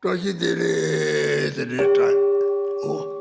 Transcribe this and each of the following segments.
Toshi dele dele oh.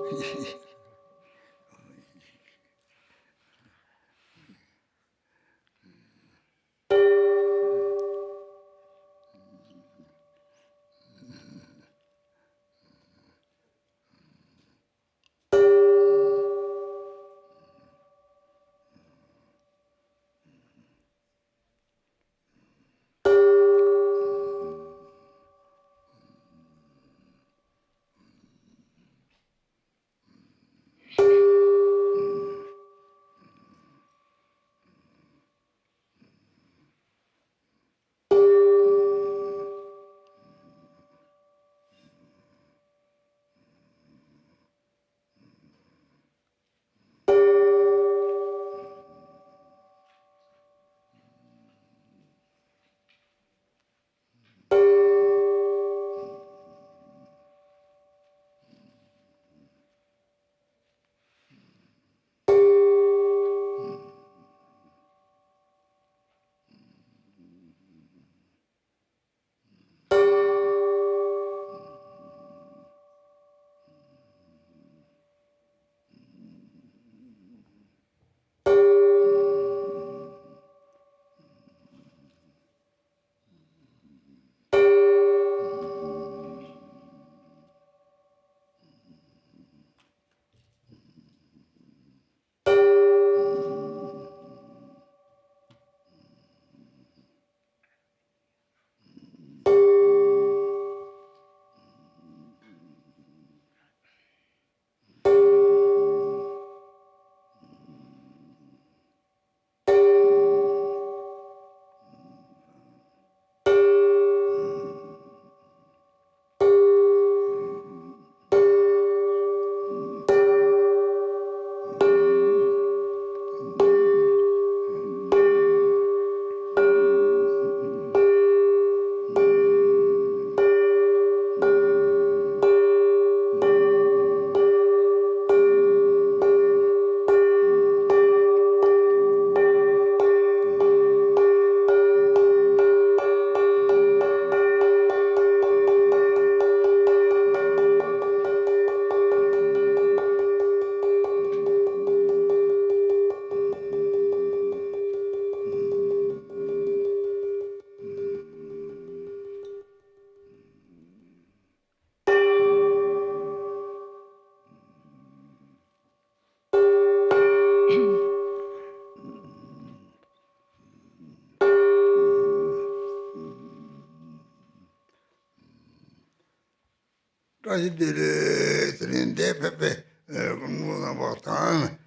Toshi dele dele pepe nuna batan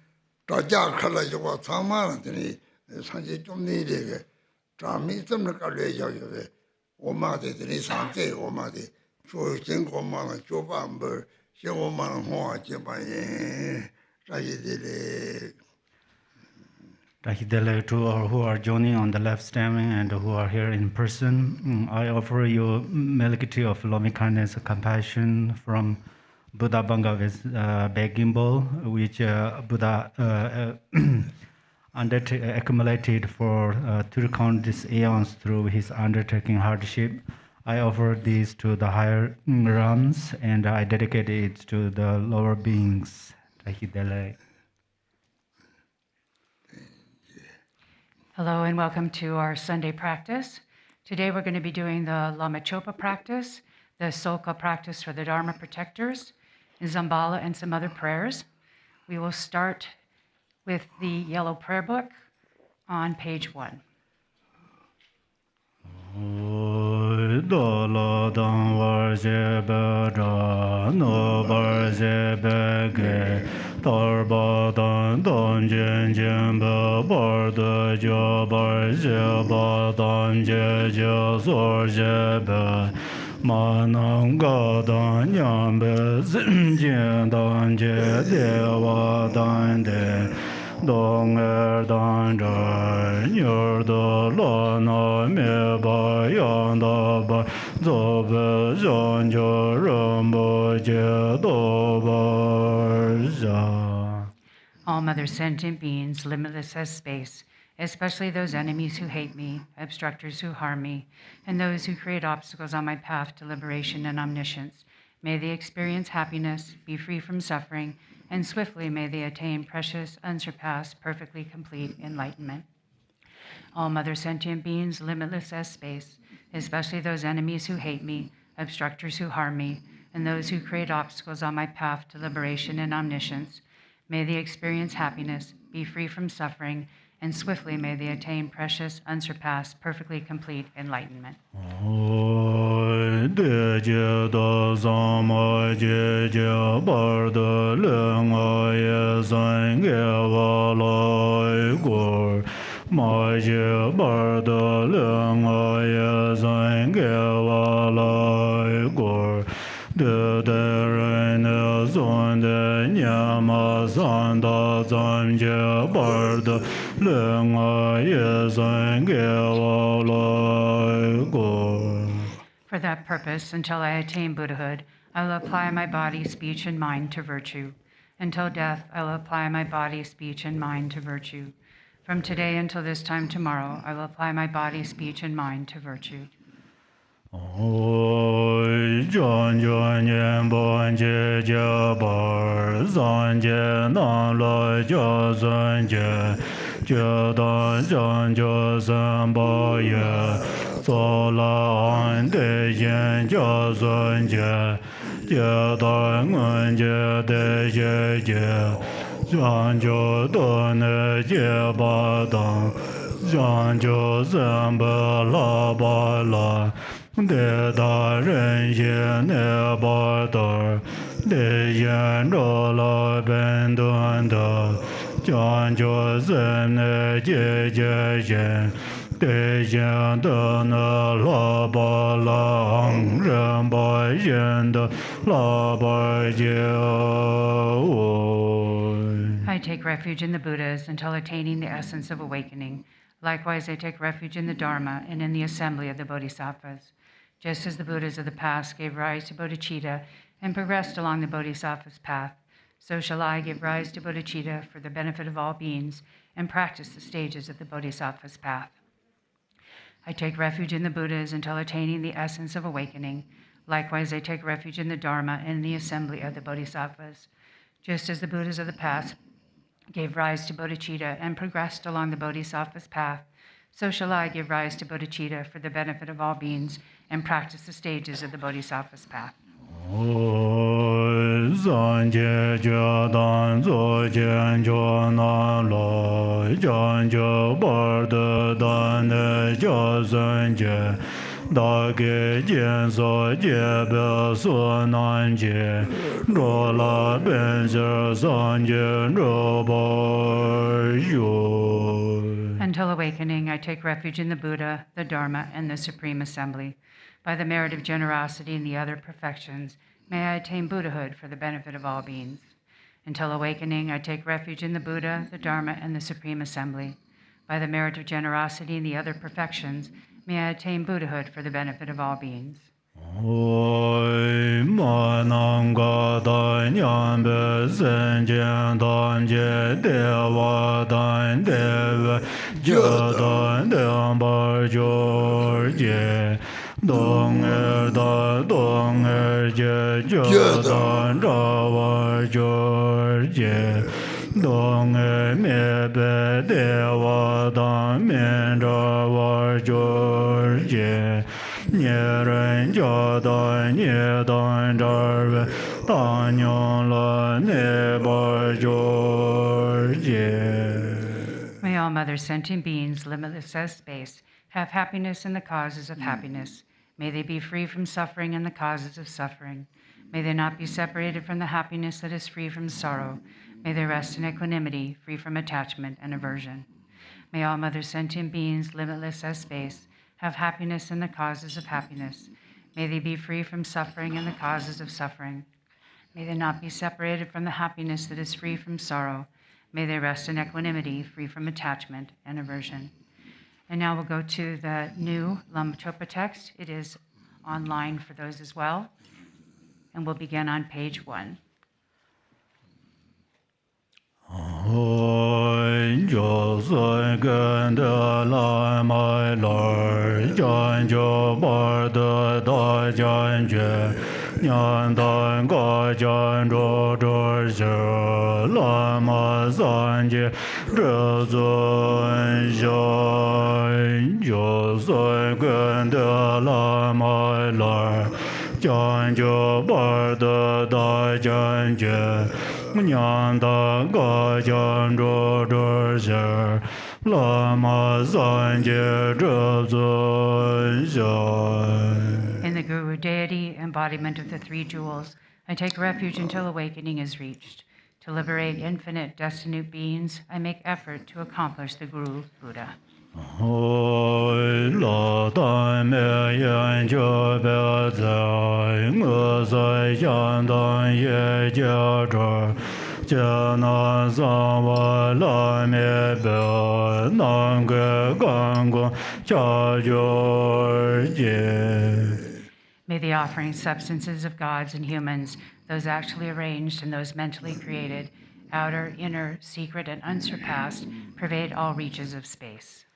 Raja khala yoga samara tani sanje chumni dege Trami samna kalwe yoga Oma de tani sanje oma de Cho sing oma na chopa amber Sing oma na hoa chepa yin Toshi dele Rahidele, to all who are joining on the live streaming and who are here in person, I offer you melody of loving kindness and compassion from Buddha Banga with begging bowl, which Buddha accumulated for two countless aeons through his undertaking hardship. I offer this to the higher realms and I dedicate it to the lower beings. Rahidele. Hello and welcome to our Sunday practice. Today we're going to be doing the Lama Chöpa practice, the Soka practice for the Dharma protectors, Zambala, and some other prayers. We will start with the yellow prayer book on page 1. Dala dan var jebe ra no bar jebe ge tarba dan jen jen ba bar de jo bar je ba dan je zor jebe manam ga dan nyam be zin jen dan je dewa dan de Dong dan jar nyur do lo na me ba yan da ba zo be jan jo ram bo je do ba ja. All mother sentient beings, limitless as space, especially those enemies who hate me, obstructors who harm me, and those who create obstacles on my path to liberation and omniscience. May they experience happiness, be free from suffering, and swiftly may they attain precious, unsurpassed, perfectly complete enlightenment. All mother sentient beings, limitless as space, especially those enemies who hate me, obstructors who harm me, and those who create obstacles on my path to liberation and omniscience, may they experience happiness, be free from suffering, and swiftly may they attain precious, unsurpassed, perfectly complete enlightenment. For that purpose, until I attain Buddhahood, I will apply my body, speech, and mind to virtue. Until death, I will apply my body, speech, and mind to virtue. From today until this time tomorrow, I will apply my body, speech, and mind to virtue. I take refuge in the Buddhas until attaining the essence of awakening. Likewise, I take refuge in the Dharma and in the assembly of the Bodhisattvas. Just as the Buddhas of the past gave rise to bodhicitta and progressed along the Bodhisattva's path, so shall I give rise to bodhicitta for the benefit of all beings and practice the stages of the Bodhisattva's path. I take refuge in the Buddhas until attaining the essence of awakening. Likewise, I take refuge in the Dharma and in the assembly of the Bodhisattvas. Just as the Buddhas of the past gave rise to bodhicitta and progressed along the Bodhisattva's path, so shall I give rise to bodhicitta for the benefit of all beings and practice the stages of the Bodhisattva's path. Until awakening, I take refuge in the Buddha, the Dharma, and the Supreme Assembly. By the merit of generosity and the other perfections, may I attain Buddhahood for the benefit of all beings. Until awakening, I take refuge in the Buddha, the Dharma, and the Supreme Assembly. By the merit of generosity and the other perfections, may I attain Buddhahood for the benefit of all beings. May all mother sentient beings, limitless as space, have happiness in the causes of happiness. May they be free from suffering and the causes of suffering. May they not be separated from the happiness that is free from sorrow. May they rest in equanimity, free from attachment and aversion. May all mother sentient beings, limitless as space, have happiness in the causes of happiness. May they be free from suffering and the causes of suffering. May they not be separated from the happiness that is free from sorrow. May they rest in equanimity, free from attachment and aversion. And now we'll go to the new Lama Chöpa text. It is online for those as well. And we'll begin on page 1. Yo soy Son Gun De Lama Lord John Jo Bar De Da Jan Je Nyan Dan Ga Jan Ro Ro Zhe Lama San Je Zhe Zun Zhan Jo Son Gun De Lama Lord John Jo Bar De Da Jan Je Nyan Da Ga Jan Ro Ro Zhe Lama San Je Zhe Zun Zhan. In the Guru deity, embodiment of the three jewels, I take refuge until awakening is reached. To liberate infinite destinate beings, I make effort to accomplish the Guru Buddha. Oi la dan me yan jo be zai nge sai yan dan ye jia zhe jia na san wa la me be nan ge gang gong jia jiu jie. May the offering substances of gods and humans, those actually arranged and those mentally created, outer, inner, secret, and unsurpassed, pervade all reaches of space.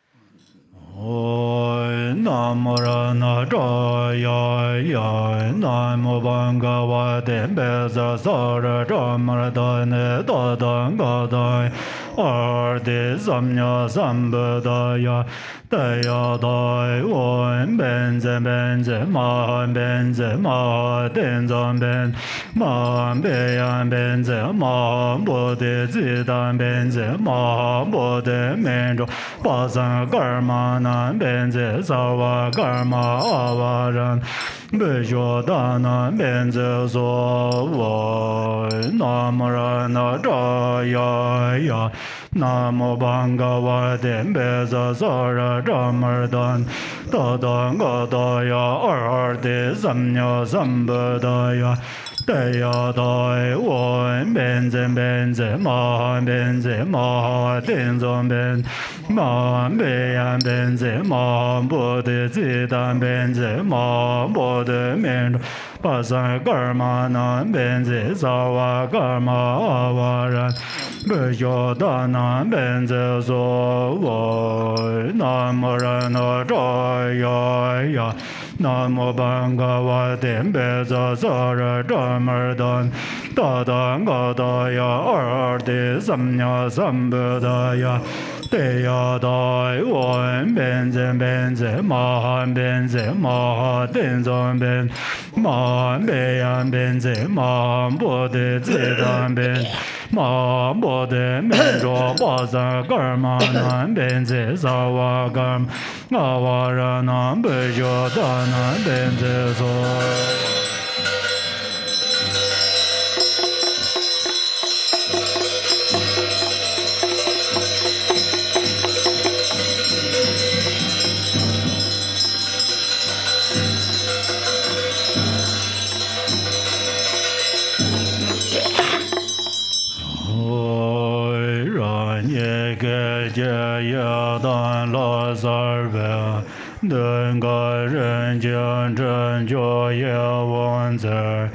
Oi Namo Rana Jaya Ya Namo Banga Wa Dembe Sa Sara Jamara Dane Dadan Gadai Arde Samnya Sambadaya Daya Dai Wan Benze Benze Mahan Benze Maha Tenzan Ben Mahan Beyan Benze Mahan Bodhi Zidan Benze Mahan Bodhi Menjo Pasan Karma Nan Benze Sawa Karma Avaran Bejo Dana Benze So Namrana Jaya Ya Namo Banga Va Dembe Sa Sara Jamardan Dadan Gadaya Arde Samnya Sambadaya Daya Dai Wan Benze Benze Mahan Benze Maha Tenzon Ben Mahan Beyan Benze Mahan Bodhi Zidan Benze Mahan Bodhi Menjo Pasan Karma Nan Benze Sawa Karma Avaran Bejo Dana Benze So Namo Rana Jaya Ya Namo Banga Va Dembe Sa Sara Jamardan Dadan Gadaya Arde Samnya Sambadaya Daya Dai Wan Benze Benze Mahan Benze Maha Tenzon Ben Mahan Beyan Benze Mahan Bodhi Zidan Ben Mahan Bodhi Menjo Pasan Karma Nan Benze Sawa Karma Avaran Bejo Dana Benze So Ya dan la sar ve den ga ren jian zhen jiu ye wan zer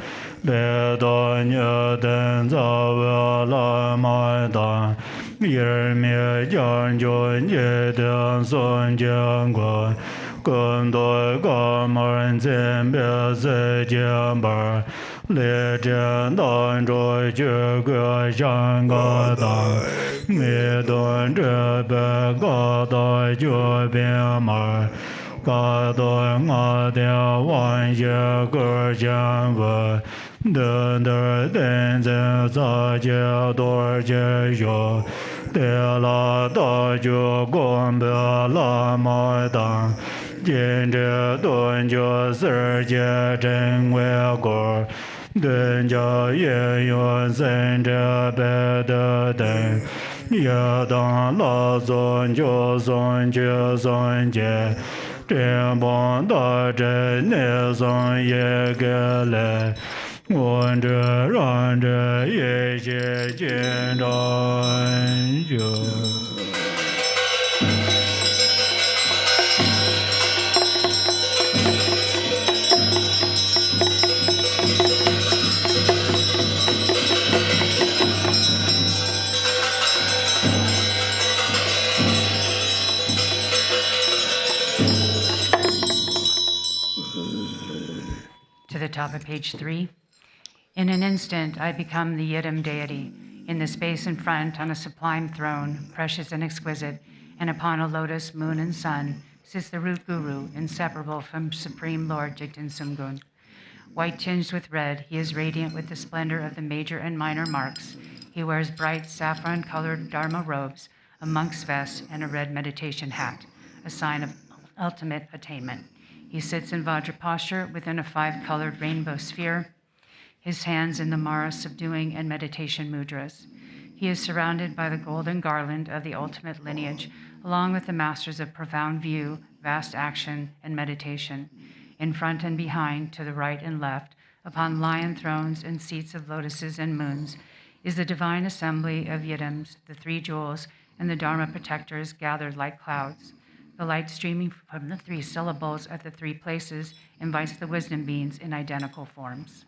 be dan ye den za ve la mai dan ye mie jian jian ye den sun jian guan gun doi ga man zhen be ze jian bar le jian dan zhui jie ge shan ga dan mi dan zhe be ga dai jue bian mar ga dai nga dia wan ye ge jian wen den de den zhen za jie doi jie yu de la da ju guan be la mai dan jian zhe dun ju si jie zhen wei guo den jia ye yuan sen zhe be de den ye dan la zon jiu zon jie zon jie zhen bong da zhen ne zon ye ge le wan zhe ran zhe ye jie jian zhan zhe top of page 3. In an instant, I become the Yidam deity. In the space in front, on a sublime throne, precious and exquisite, and upon a lotus, moon, and sun, sits the root guru, inseparable from Supreme Lord Jigten Sumgun. White tinged with red, he is radiant with the splendor of the major and minor marks. He wears bright saffron-colored Dharma robes, a monk's vest, and a red meditation hat, a sign of ultimate attainment. He sits in Vajra posture within a 5-colored rainbow sphere, his hands in the Mara subduing and meditation mudras. He is surrounded by the golden garland of the ultimate lineage, along with the masters of profound view, vast action, and meditation. In front and behind, to the right and left, upon lion thrones and seats of lotuses and moons, is the divine assembly of Yidams, the 3 jewels, and the Dharma protectors gathered like clouds. The light streaming from the 3 syllables at the 3 places invites the wisdom beings in identical forms.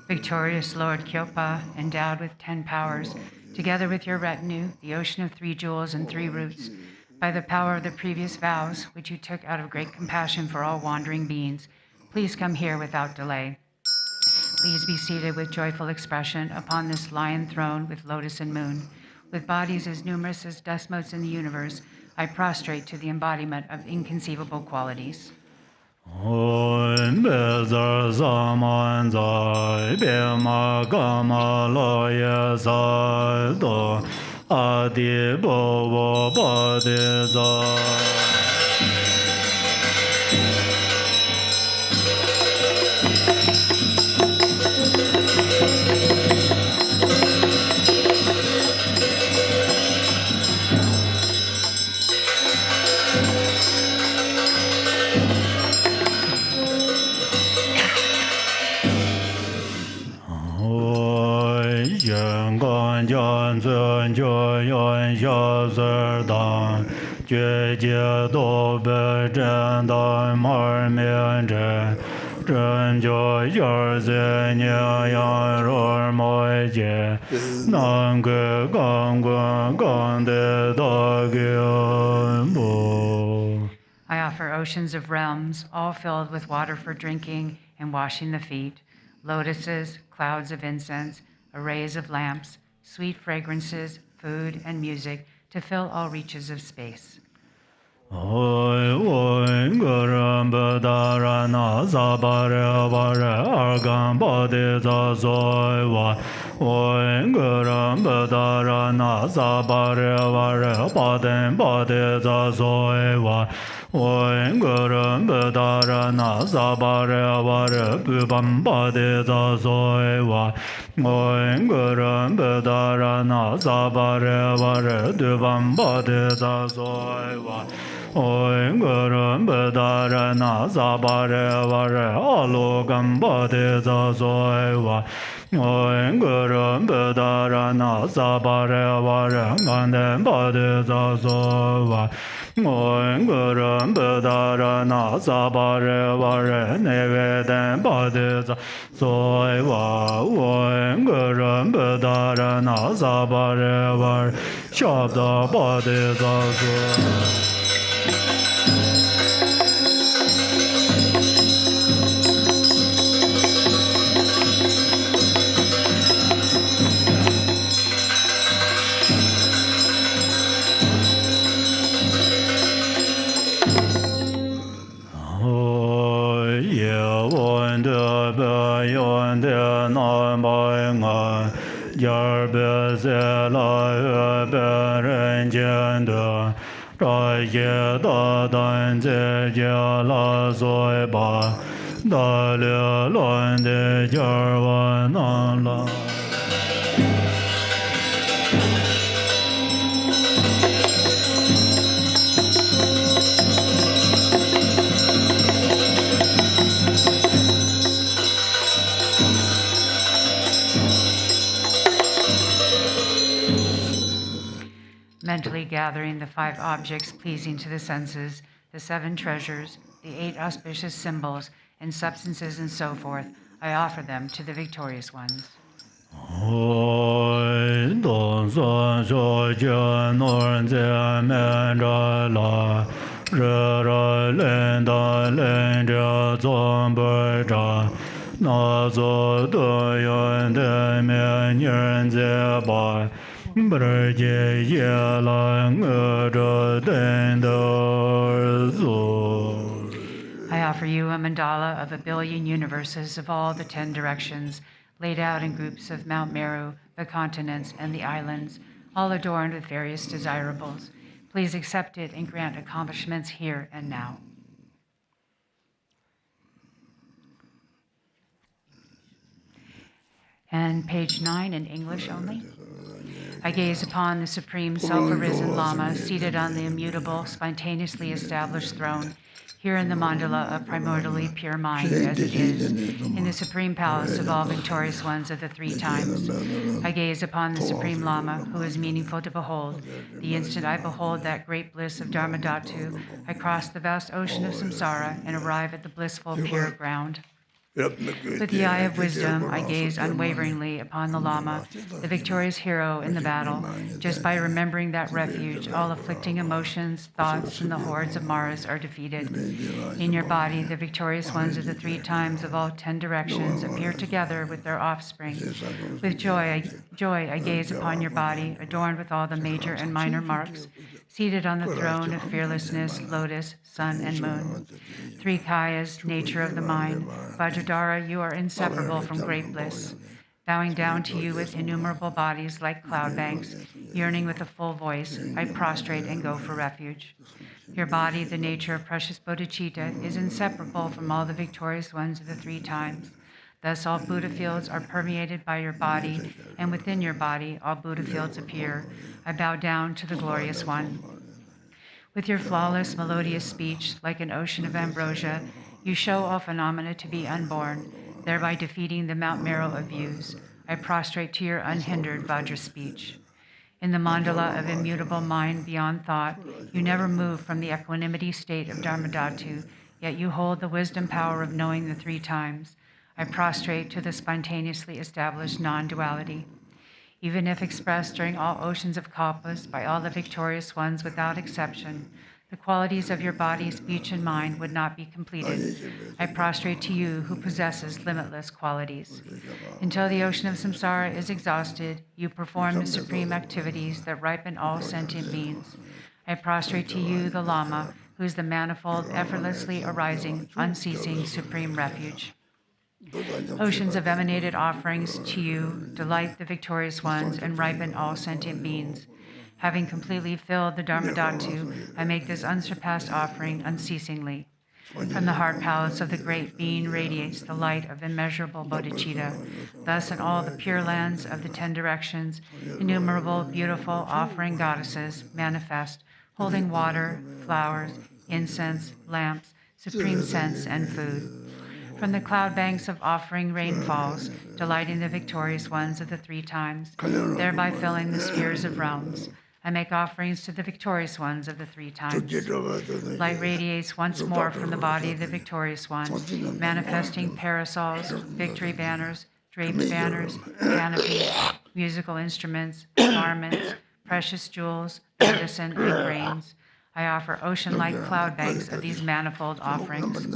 Victorious Lord Chöpa, endowed with 10 powers, together with your retinue, the ocean of 3 jewels and 3 roots, by the power of the previous vows, which you took out of great compassion for all wandering beings, please come here without delay. Please be seated with joyful expression upon this lion throne with lotus and moon. With bodies as numerous as dust motes in the universe, I prostrate to the embodiment of inconceivable qualities. I offer oceans of realms, all filled with water for drinking and washing the feet, lotuses, clouds of incense, arrays of lamps, sweet fragrances, food, and music to fill all reaches of space. da le luan de jar wa nan la. Mentally gathering the 5 objects pleasing to the senses, the 7 treasures, the 8 auspicious symbols and substances and so forth, I offer them to the victorious ones. I offer you a mandala of 1 billion universes of all the 10 directions, laid out in groups of Mount Meru, the continents, and the islands, all adorned with various desirables. Please accept it and grant accomplishments here and now. And page 9 in English only. I gaze upon the Supreme Self-Arisen Lama seated on the immutable, spontaneously established throne, here in the mandala of primordially pure mind as it is, in the Supreme Palace of all victorious ones of the 3 times. I gaze upon the Supreme Lama, who is meaningful to behold. The instant I behold that great bliss of Dharmadhatu, I cross the vast ocean of samsara and arrive at the blissful pure ground. With the eye of wisdom, I gaze unwaveringly upon the Lama, the victorious hero in the battle. Just by remembering that refuge, all afflicting emotions, thoughts, and the hordes of Maras are defeated. In your body, the victorious ones of the 3 times of all 10 directions appear together with their offspring. With joy I gaze upon your body, adorned with all the major and minor marks, seated on the throne of fearlessness, lotus, sun, and moon. 3 kayas, nature of the mind. Vajradhara, you are inseparable from great bliss. Bowing down to you with innumerable bodies like cloud banks, yearning with a full voice, I prostrate and go for refuge. Your body, the nature of precious bodhicitta, is inseparable from all the victorious ones of the 3 times. Thus all Buddha fields are permeated by your body, and within your body all Buddha fields appear. I bow down to the glorious one. With your flawless, melodious speech, like an ocean of ambrosia, you show all phenomena to be unborn, thereby defeating the Mount Meru of views. I prostrate to your unhindered Vajra speech. In the mandala of immutable mind beyond thought, you never move from the equanimity state of Dharmadhatu, yet you hold the wisdom power of knowing the 3 times. I prostrate to the spontaneously established non-duality. Even if expressed during all oceans of kalpas by all the victorious ones without exception, the qualities of your body, speech, and mind would not be completed. I prostrate to you who possesses limitless qualities. Until the ocean of samsara is exhausted, you perform the supreme activities that ripen all sentient beings. I prostrate to you, the Lama, who is the manifold, effortlessly arising, unceasing, supreme refuge. Oceans of emanated offerings to you delight the victorious ones and ripen all sentient beings. Having completely filled the Dharmadhatu, I make this unsurpassed offering unceasingly. From the heart palace of the great being radiates the light of immeasurable bodhicitta. Thus in all the pure lands of the 10 directions, innumerable beautiful offering goddesses manifest, holding water, flowers, incense, lamps, supreme scents, and food. From the cloud banks of offering rainfalls, delighting the victorious ones of the 3 times, thereby filling the spheres of realms. I make offerings to the victorious ones of the 3 times. Light radiates once more from the body of the victorious one, manifesting parasols, victory banners, draped banners, canopies, musical instruments, garments, precious jewels, medicine, and grains. I offer ocean-like cloud banks of these manifold offerings.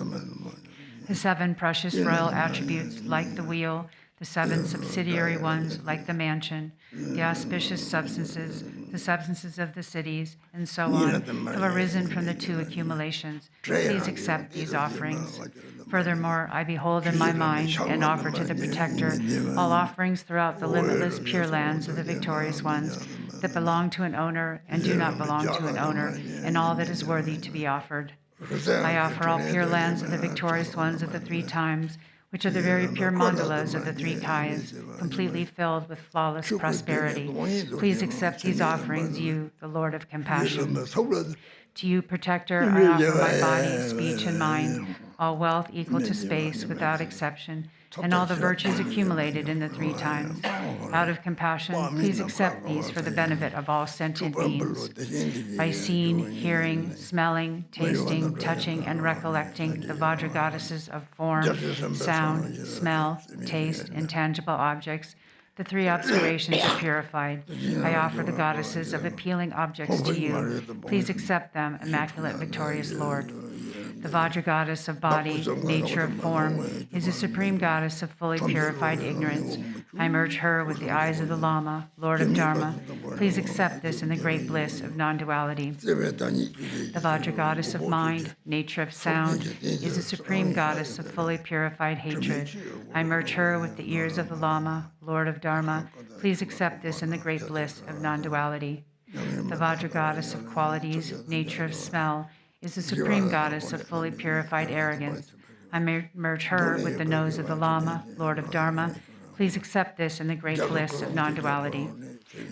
The 7 precious royal attributes, like the wheel, the 7 subsidiary ones, like the mansion, the auspicious substances, the substances of the cities, and so on, have arisen from the 2 accumulations. Please accept these offerings. Furthermore, I behold in my mind and offer to the Protector all offerings throughout the limitless pure lands of the victorious ones that belong to an owner and do not belong to an owner, and all that is worthy to be offered. I offer all pure lands of the victorious ones of the three times, which are the very pure mandalas of the three kayas, completely filled with flawless prosperity. Please accept these offerings, you, the Lord of compassion. To you, protector, I offer my body, speech, and mind, all wealth equal to space without exception, and all the virtues accumulated in the three times. Out of compassion, please accept these for the benefit of all sentient beings. By seeing, hearing, smelling, tasting, touching, and recollecting the Vajra goddesses of form, sound, smell, taste, and tangible objects, the three obscurations are purified. I offer the goddesses of appealing objects to you. Please accept them, Immaculate Victorious Lord. The Vajra goddess of body, nature of form, is the supreme goddess of fully purified ignorance. I merge her with the eyes of the Lama, Lord of Dharma. Please accept this in the great bliss of non-duality. The Vajra goddess of mind, nature of sound, is the supreme goddess of fully purified hatred. I merge her with the ears of the Lama, Lord of Dharma. Please accept this in the great bliss of non-duality. The Vajra goddess of qualities, nature of smell, is the supreme goddess of fully purified arrogance. I merge her with the nose of the Lama, Lord of Dharma. Please accept this in the great bliss of non-duality.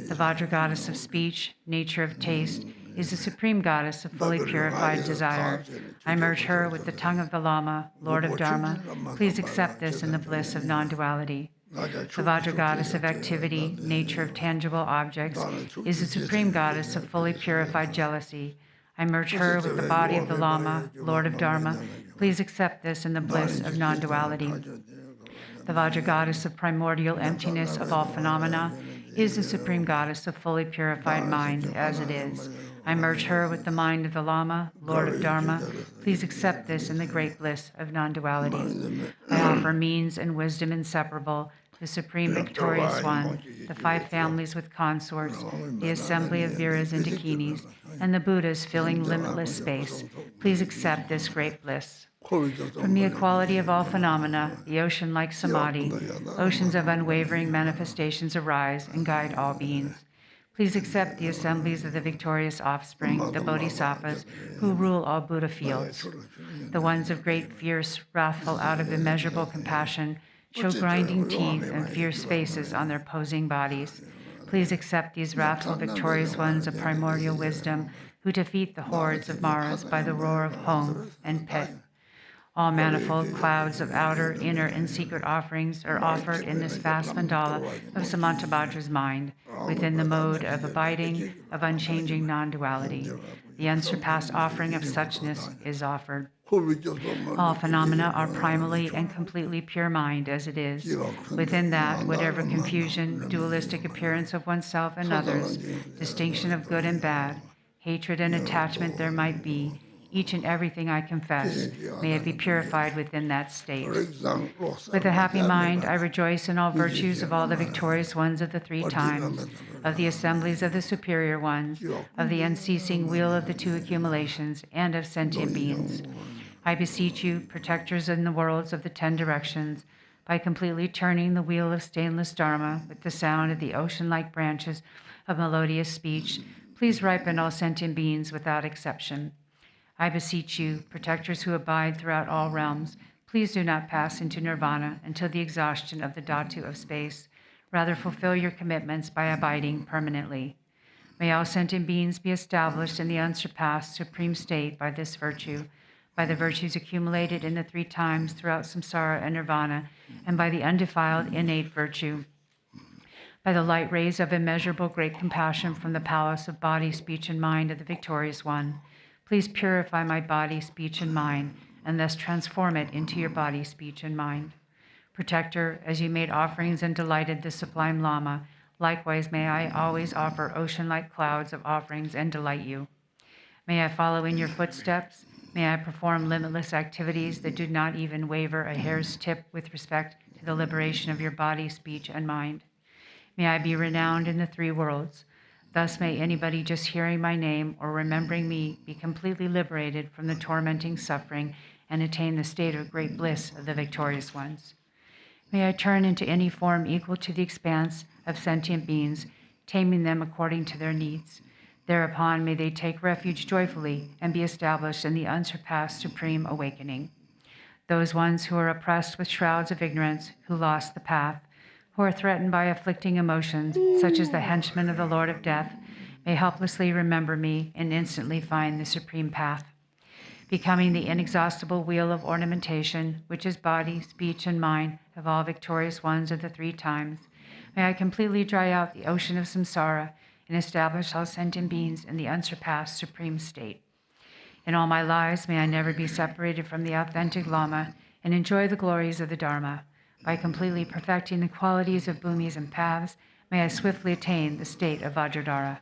The Vajra goddess of speech, nature of taste, is the supreme goddess of fully purified desire. I merge her with the tongue of the Lama, Lord of Dharma. Please accept this in the bliss of non-duality. The Vajra goddess of activity, nature of tangible objects, is the supreme goddess of fully purified jealousy. I merge her with the body of the Lama, Lord of Dharma. Please accept this in the bliss of non-duality. The Vajra goddess of primordial emptiness of all phenomena is the supreme goddess of fully purified mind, as it is. I merge her with the mind of the Lama, Lord of Dharma. Please accept this in the great bliss of non-duality. I offer means and wisdom inseparable, the Supreme Victorious One, the five families with consorts, the assembly of Viras and Dakinis, and the Buddhas filling limitless space. Please accept this great bliss. From the equality of all phenomena, the ocean-like samadhi, oceans of unwavering manifestations arise and guide all beings. Please accept the assemblies of the victorious offspring, the bodhisattvas, who rule all Buddha fields. The ones of great, fierce, wrathful, out of immeasurable compassion, show grinding teeth and fierce faces on their posing bodies. Please accept these wrathful, victorious ones of primordial wisdom, who defeat the hordes of Maras by the roar of Hong and Pet. All manifold clouds of outer, inner, and secret offerings are offered in this vast mandala of Samantabhadra's mind, within the mode of abiding, of unchanging non-duality. The unsurpassed offering of suchness is offered. All phenomena are primally and completely pure mind as it is. Within that, whatever confusion, dualistic appearance of oneself and others, distinction of good and bad, hatred and attachment there might be, each and everything I confess, may it be purified within that state. With a happy mind, I rejoice in all virtues of all the victorious ones of the three times, of the assemblies of the superior ones, of the unceasing wheel of the two accumulations, and of sentient beings. I beseech you, protectors in the worlds of the 10 directions, by completely turning the wheel of stainless Dharma with the sound of the ocean-like branches of melodious speech, please ripen all sentient beings without exception. I beseech you, protectors who abide throughout all realms, please do not pass into nirvana until the exhaustion of the dhatu of space. Rather, fulfill your commitments by abiding permanently. May all sentient beings be established in the unsurpassed supreme state by this virtue, by the virtues accumulated in the 3 times throughout samsara and nirvana, and by the undefiled innate virtue, by the light rays of immeasurable great compassion from the palace of body, speech, and mind of the victorious one. Please purify my body, speech, and mind, and thus transform it into your body, speech, and mind. Protector, as you made offerings and delighted the sublime Lama, likewise may I always offer ocean-like clouds of offerings and delight you. May I follow in your footsteps. May I perform limitless activities that do not even waver a hair's tip with respect to the liberation of your body, speech, and mind. May I be renowned in the 3 worlds. Thus may anybody just hearing my name or remembering me be completely liberated from the tormenting suffering and attain the state of great bliss of the victorious ones. May I turn into any form equal to the expanse of sentient beings, taming them according to their needs. Thereupon may they take refuge joyfully and be established in the unsurpassed supreme awakening. Those ones who are oppressed with shrouds of ignorance, who lost the path, who are threatened by afflicting emotions, such as the henchmen of the Lord of Death, may helplessly remember me and instantly find the supreme path. Becoming the inexhaustible wheel of ornamentation, which is body, speech, and mind of all victorious ones of the three times, may I completely dry out the ocean of samsara and establish all sentient beings in the unsurpassed supreme state. In all my lives, may I never be separated from the authentic Lama and enjoy the glories of the Dharma. By completely perfecting the qualities of bhumis and paths, may I swiftly attain the state of Vajradhara.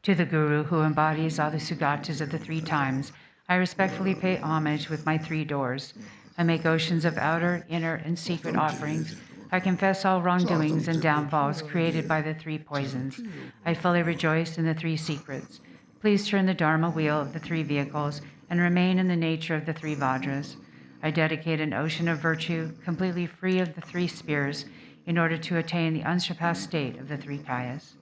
To the Guru, who embodies all the Sugatas of the three times, I respectfully pay homage with my three doors. I make oceans of outer, inner, and secret offerings. I confess all wrongdoings and downfalls created by the three poisons. I fully rejoice in the three secrets. Please turn the Dharma wheel of the three vehicles and remain in the nature of the three Vajras. I dedicate an ocean of virtue, completely free of the three spears, in order to attain the unsurpassed state of the three kayas.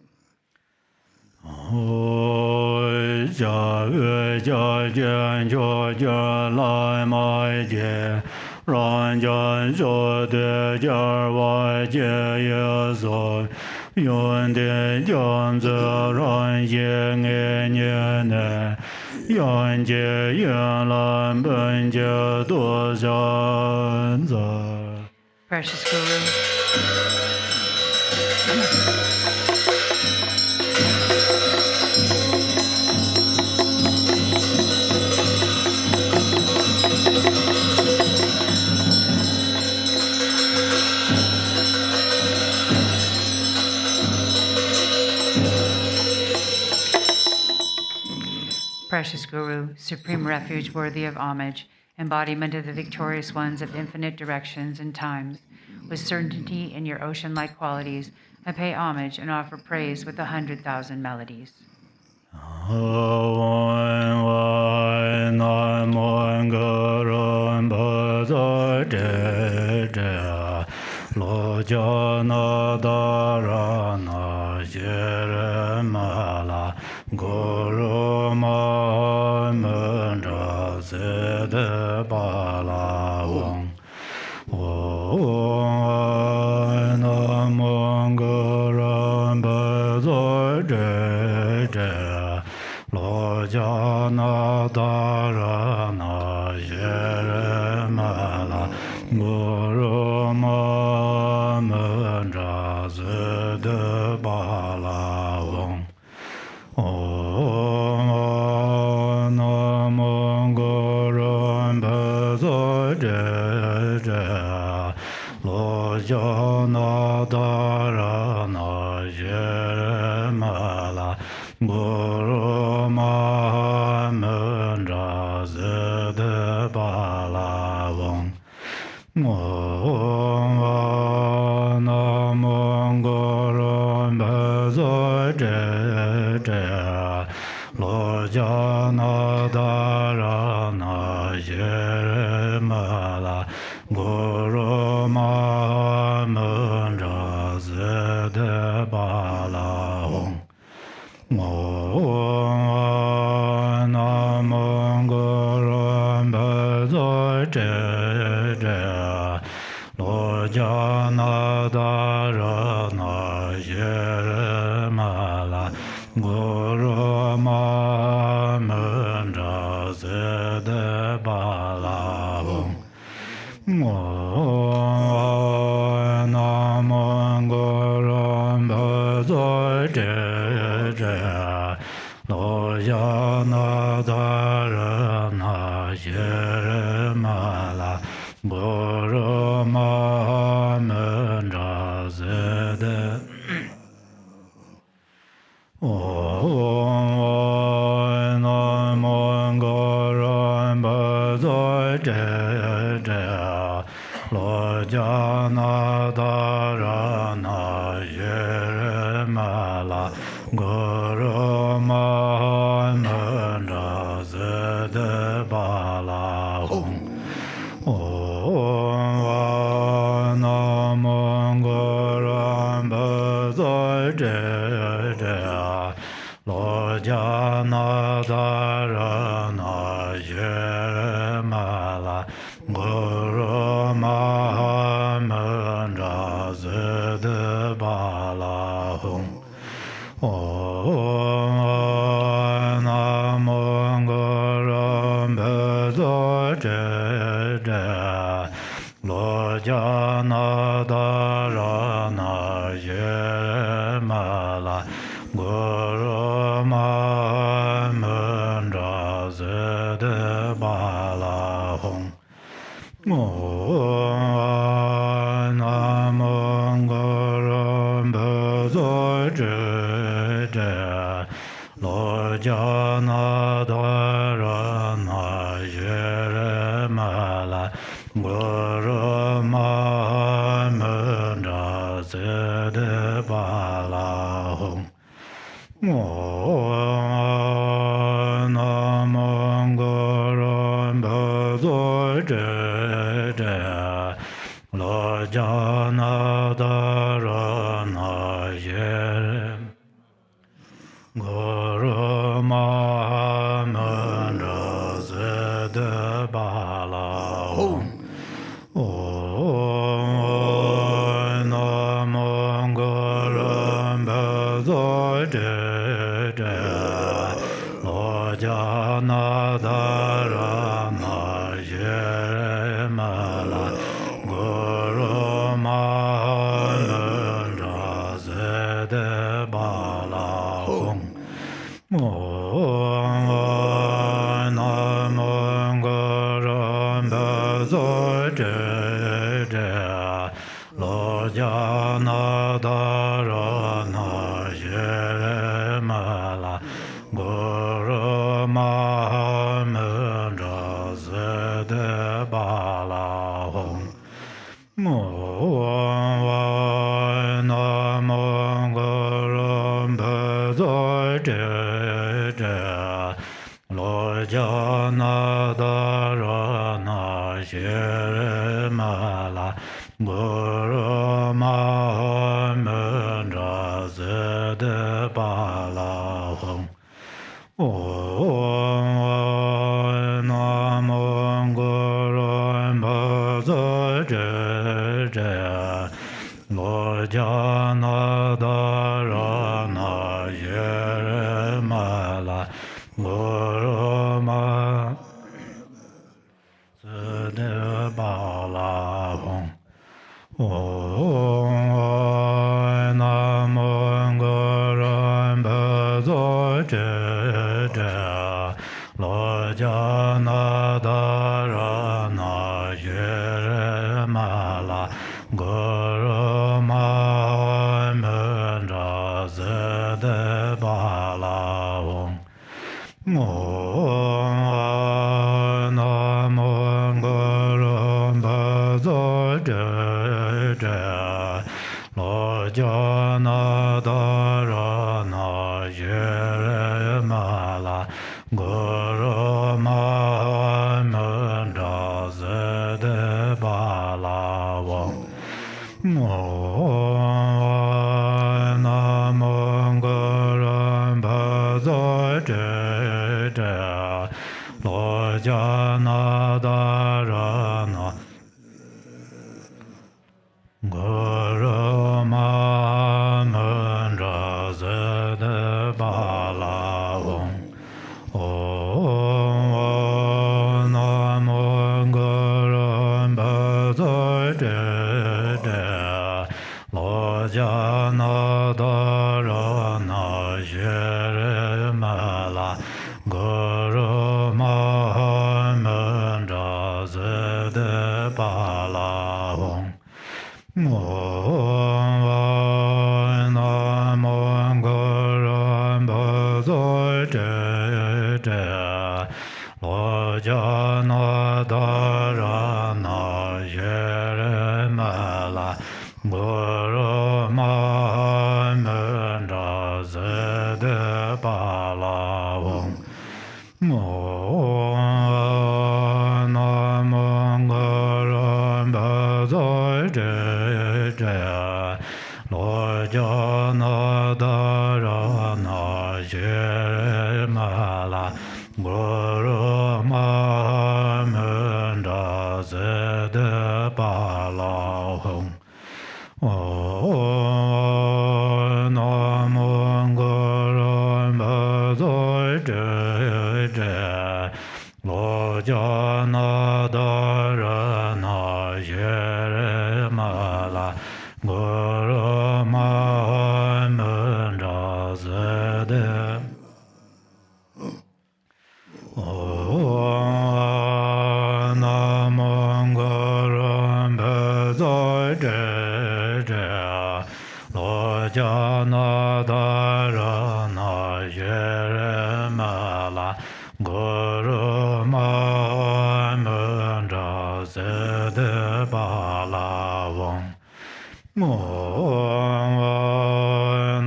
Precious Guru. Precious Guru, supreme refuge worthy of homage, embodiment of the victorious ones of infinite directions and times, with certainty in your ocean-like qualities, I pay homage and offer praise with 100,000 melodies. lo ya na da ra na ye ma la go ro ma men ra ze de lo ja na da ra na ye ma la go ro ma men ra ze de ba la hong na mong go ram ba zo de lo ja na da ra na ye ma la go ro ma men ra ze de ba la hong na mong go ram ba zo de lo ja na da ra na ye ma la go ro ma men ra ze de ba la hong na mong go ram ba zo de lo ja na da ra na ye ma la go ro ma men ra ze de ba la hong na mong go ram ba zo de lo ja na da ra na ye go ro ma men ra ze de ba la hong na mong go ram ba zo de lo ja na da ra na ye ma la go ro ma men ra ze de ba la hong na mong go ram ba zo de lo ja na da ra na ye ma la go ro ma men ra ze de ba la hong na mong go ram ba zo de lo ja na da ra na ye ma la go ro ma men ra ze de ba la hong na mong go ram ba zo de lo ja na da ra na ye ma la go ro ma ze de ba la hong na mong go ram ba zo de lo ja na da ra na ye ma la go ro ma men ra ze de ba la hong na mong go ram ba zo de lo ja na da ra na ye ma la go ro ma men ra ze de ba la hong na mong go ram ba zo de lo ja na da ra na go ro ma men ra ze de ba la hong na mong go ram ba zo de lo ja na da ra Guru Ma Men Ra Se De Pa La Wong Mo Nam Guru Ba Zoi Je Je Lo Ja Na Da Ra Na Je Ma La Guru Ma Men Ra Se De Pa La Wong Nam Guru Ma Zoi Je Je Lo Ja Na Da Ra Na Je Ma La Guru Ma Men Ra Se De Nam Guru Ma Zoi Je Je Lo Ja Na Da Ra Na Je Ma La Guru Ma Men Ra Se De Pa La Wong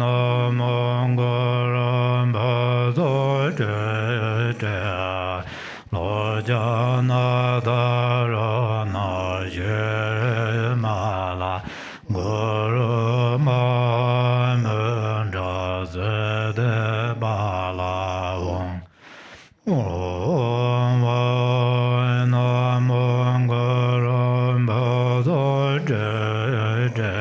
Nam Guru Ma Zoi Je Je Lo Ja Na Da Ra Na Je Ma La Guru Ma Men Ra Se De Pa La Wong Nam Guru Ma Zoi Je Je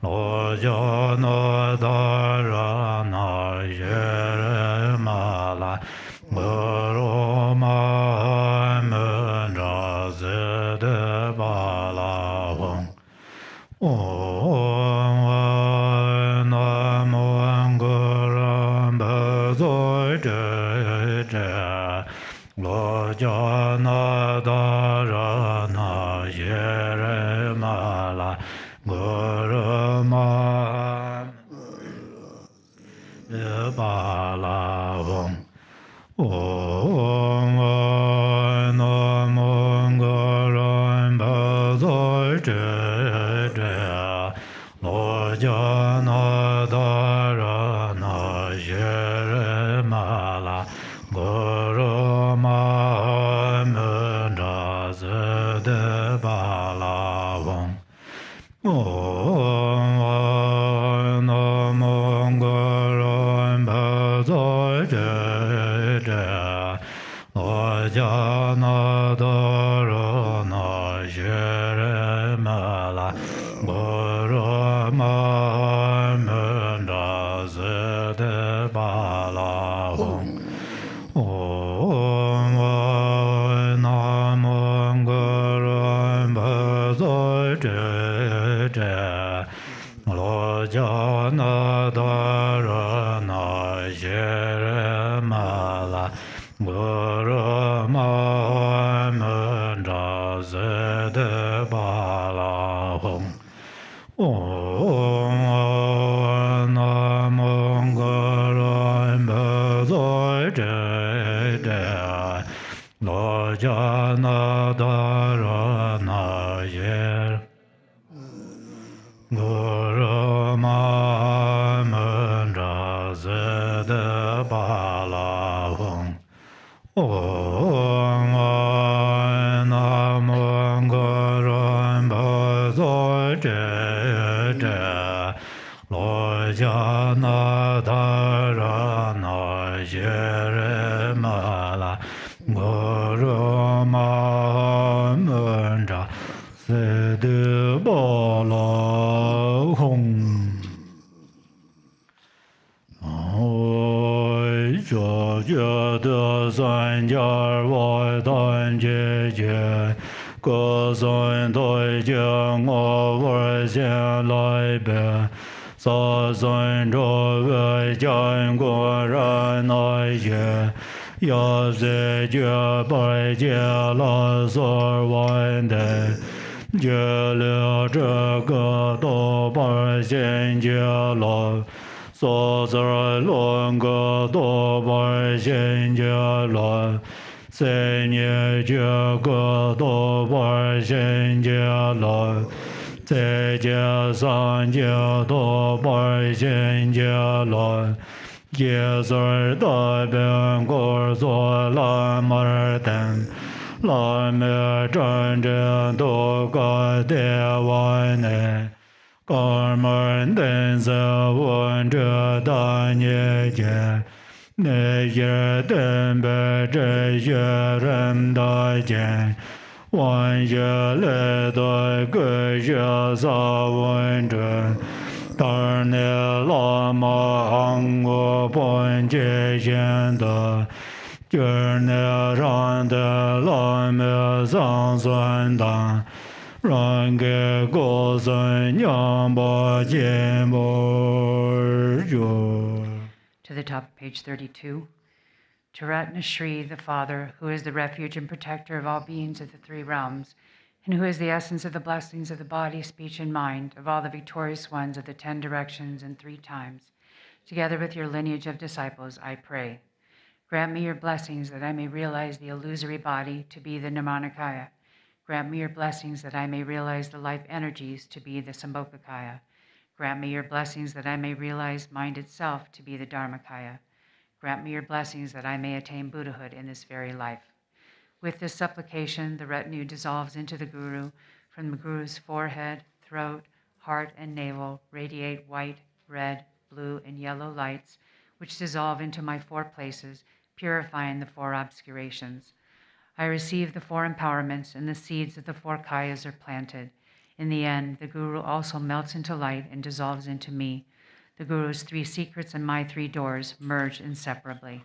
Lo Ja Na Da Ra Na Je Ma La Guru Ma Men Ra Se De Pa La Wong Nam Guru Ma Zoi Je Je Lo Ja Na Da Ra Na Je Ma La Guru Ma De Pa La Wong Nam Guru Ma Zoi Je Je Lo Ja Na Da Ra Na Je Ma La Guru Ma Men Ra Se De Pa La Wong Nam Guru Ma Zoi Je Je Lo Ja Na Da Ra Na Je Ma La Guru Ma Men Ra Se De Pa La Wong Nam Guru Ma Zoi Je Je Lo Ja Na Da Ra Na Je Ma La Guru Ma Men Ra Se De Pa La Wong Nam Guru Ma Zoi Je Je Lo Ja Na Da Ra Na Je Guru Ma Men Ra Se De Pa La Wong Nam Guru Ma Zoi Je Je Lo Ja Na Da Ra Na Je Ma La Guru Ma Men Ra Se De Pa La Wong Cho觉得三界外单界界，各三对境我闻先来别，三三着为见过人来些，要是觉白界了所问的。觉了这个多半先觉了。所在论个多半现觉论，三年觉个多半现觉论，在家三界多百千界来，耶稣大本果作拉马尔等，拉美真正多个대원内，哥们等着问着大年节。那些等待这些人的见，万些来的各些撒问着，但那拉玛行我本界限的，就是那上的拉玛上算的，让给高僧娘把节目有。To the top of page 32. To Ratna Shri, the Father, who is the refuge and protector of all beings of the three realms, and who is the essence of the blessings of the body, speech, and mind, of all the victorious ones of the 10 directions and 3 times, together with your lineage of disciples, I pray. Grant me your blessings that I may realize the illusory body to be the Nirmanakaya. Grant me your blessings that I may realize the life energies to be the Sambhogakaya. Grant me your blessings that I may realize mind itself to be the Dharmakaya. Grant me your blessings that I may attain Buddhahood in this very life. With this supplication, the retinue dissolves into the Guru. From the Guru's forehead, throat, heart, and navel radiate white, red, blue, and yellow lights, which dissolve into my 4 places, purifying the 4 obscurations. I receive the 4 empowerments, and the seeds of the 4 kayas are planted. In the end, the Guru also melts into light and dissolves into me. The Guru's 3 secrets and my 3 doors merge inseparably.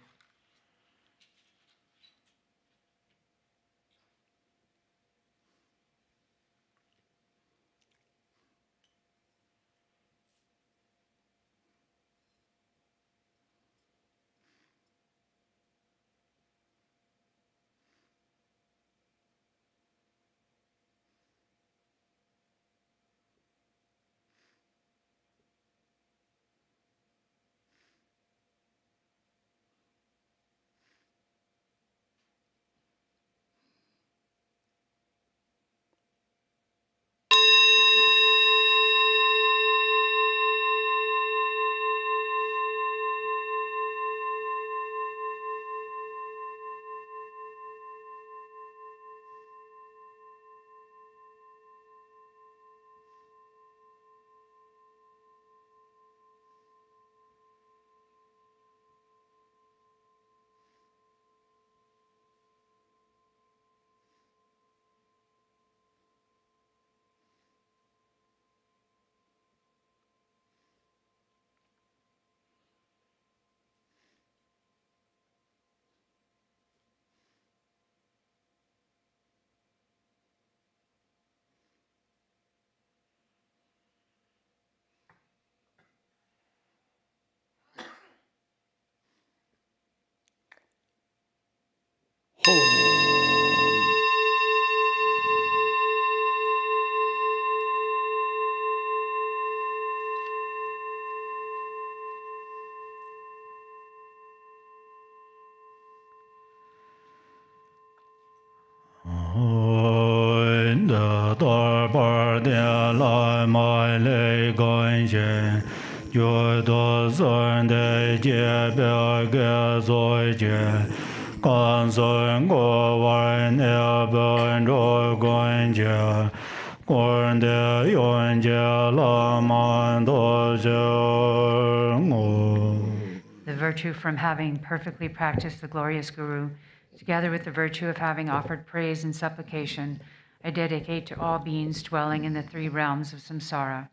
The virtue from having perfectly practiced the glorious Guru, together with the virtue of having offered praise and supplication, I dedicate to all beings dwelling in the 3 realms of samsara.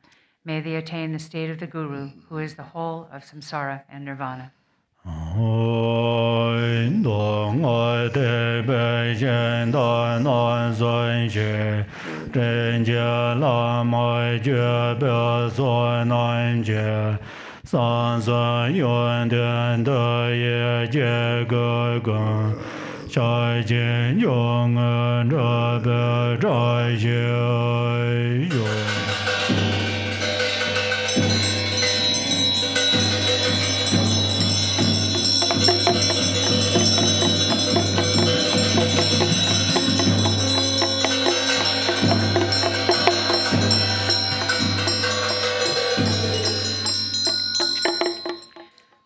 May they attain the state of the Guru, who is the whole of samsara and nirvana.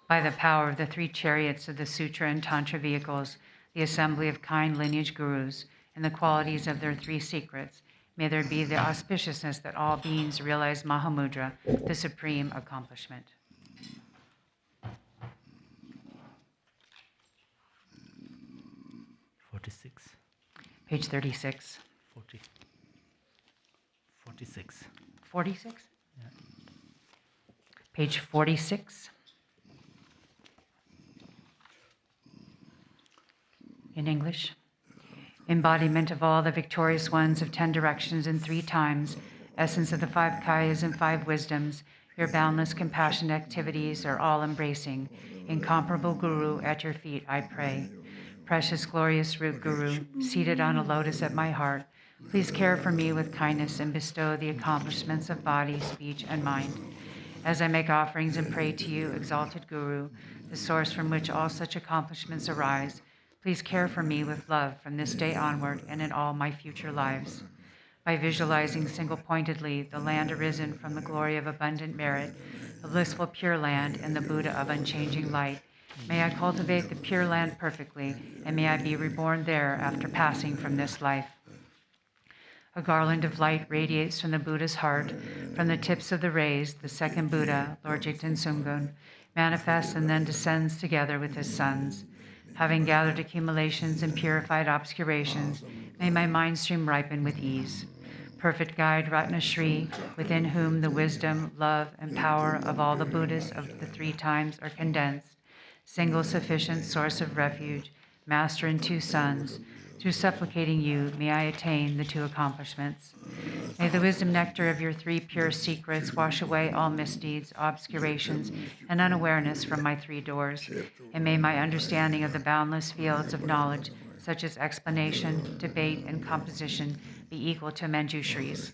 By the power of the 3 chariots of the Sutra and Tantra vehicles, the assembly of kind lineage gurus, and the qualities of their 3 secrets, may there be the auspiciousness that all beings realize Mahamudra, the supreme accomplishment. Page 36. 46. 46? Yeah. Page 46. In English. Embodiment of all the victorious ones of 10 directions in 3 times, essence of the 5 kayas and 5 wisdoms, your boundless compassion activities are all embracing. Incomparable Guru, at your feet I pray. Precious, glorious root Guru, seated on a lotus at my heart, please care for me with kindness and bestow the accomplishments of body, speech, and mind. As I make offerings and pray to you, exalted Guru, the source from which all such accomplishments arise, please care for me with love from this day onward and in all my future lives. By visualizing single-pointedly the land arisen from the glory of abundant merit, the blissful Pure Land and the Buddha of unchanging light, may I cultivate the Pure Land perfectly, and may I be reborn there after passing from this life. A garland of light radiates from the Buddha's heart. From the tips of the rays, the second Buddha, Lord Jigten Sumgun, manifests and then descends together with his sons. Having gathered accumulations and purified obscurations, may my mind stream ripen with ease. Perfect guide Ratna Shri, within whom the wisdom, love, and power of all the Buddhas of the 3 times are condensed, single sufficient source of refuge, master and 2 sons, through supplicating you, may I attain the 2 accomplishments. May the wisdom nectar of your 3 pure secrets wash away all misdeeds, obscurations, and unawareness from my 3 doors, and may my understanding of the boundless fields of knowledge, such as explanation, debate, and composition, be equal to Manjushri's.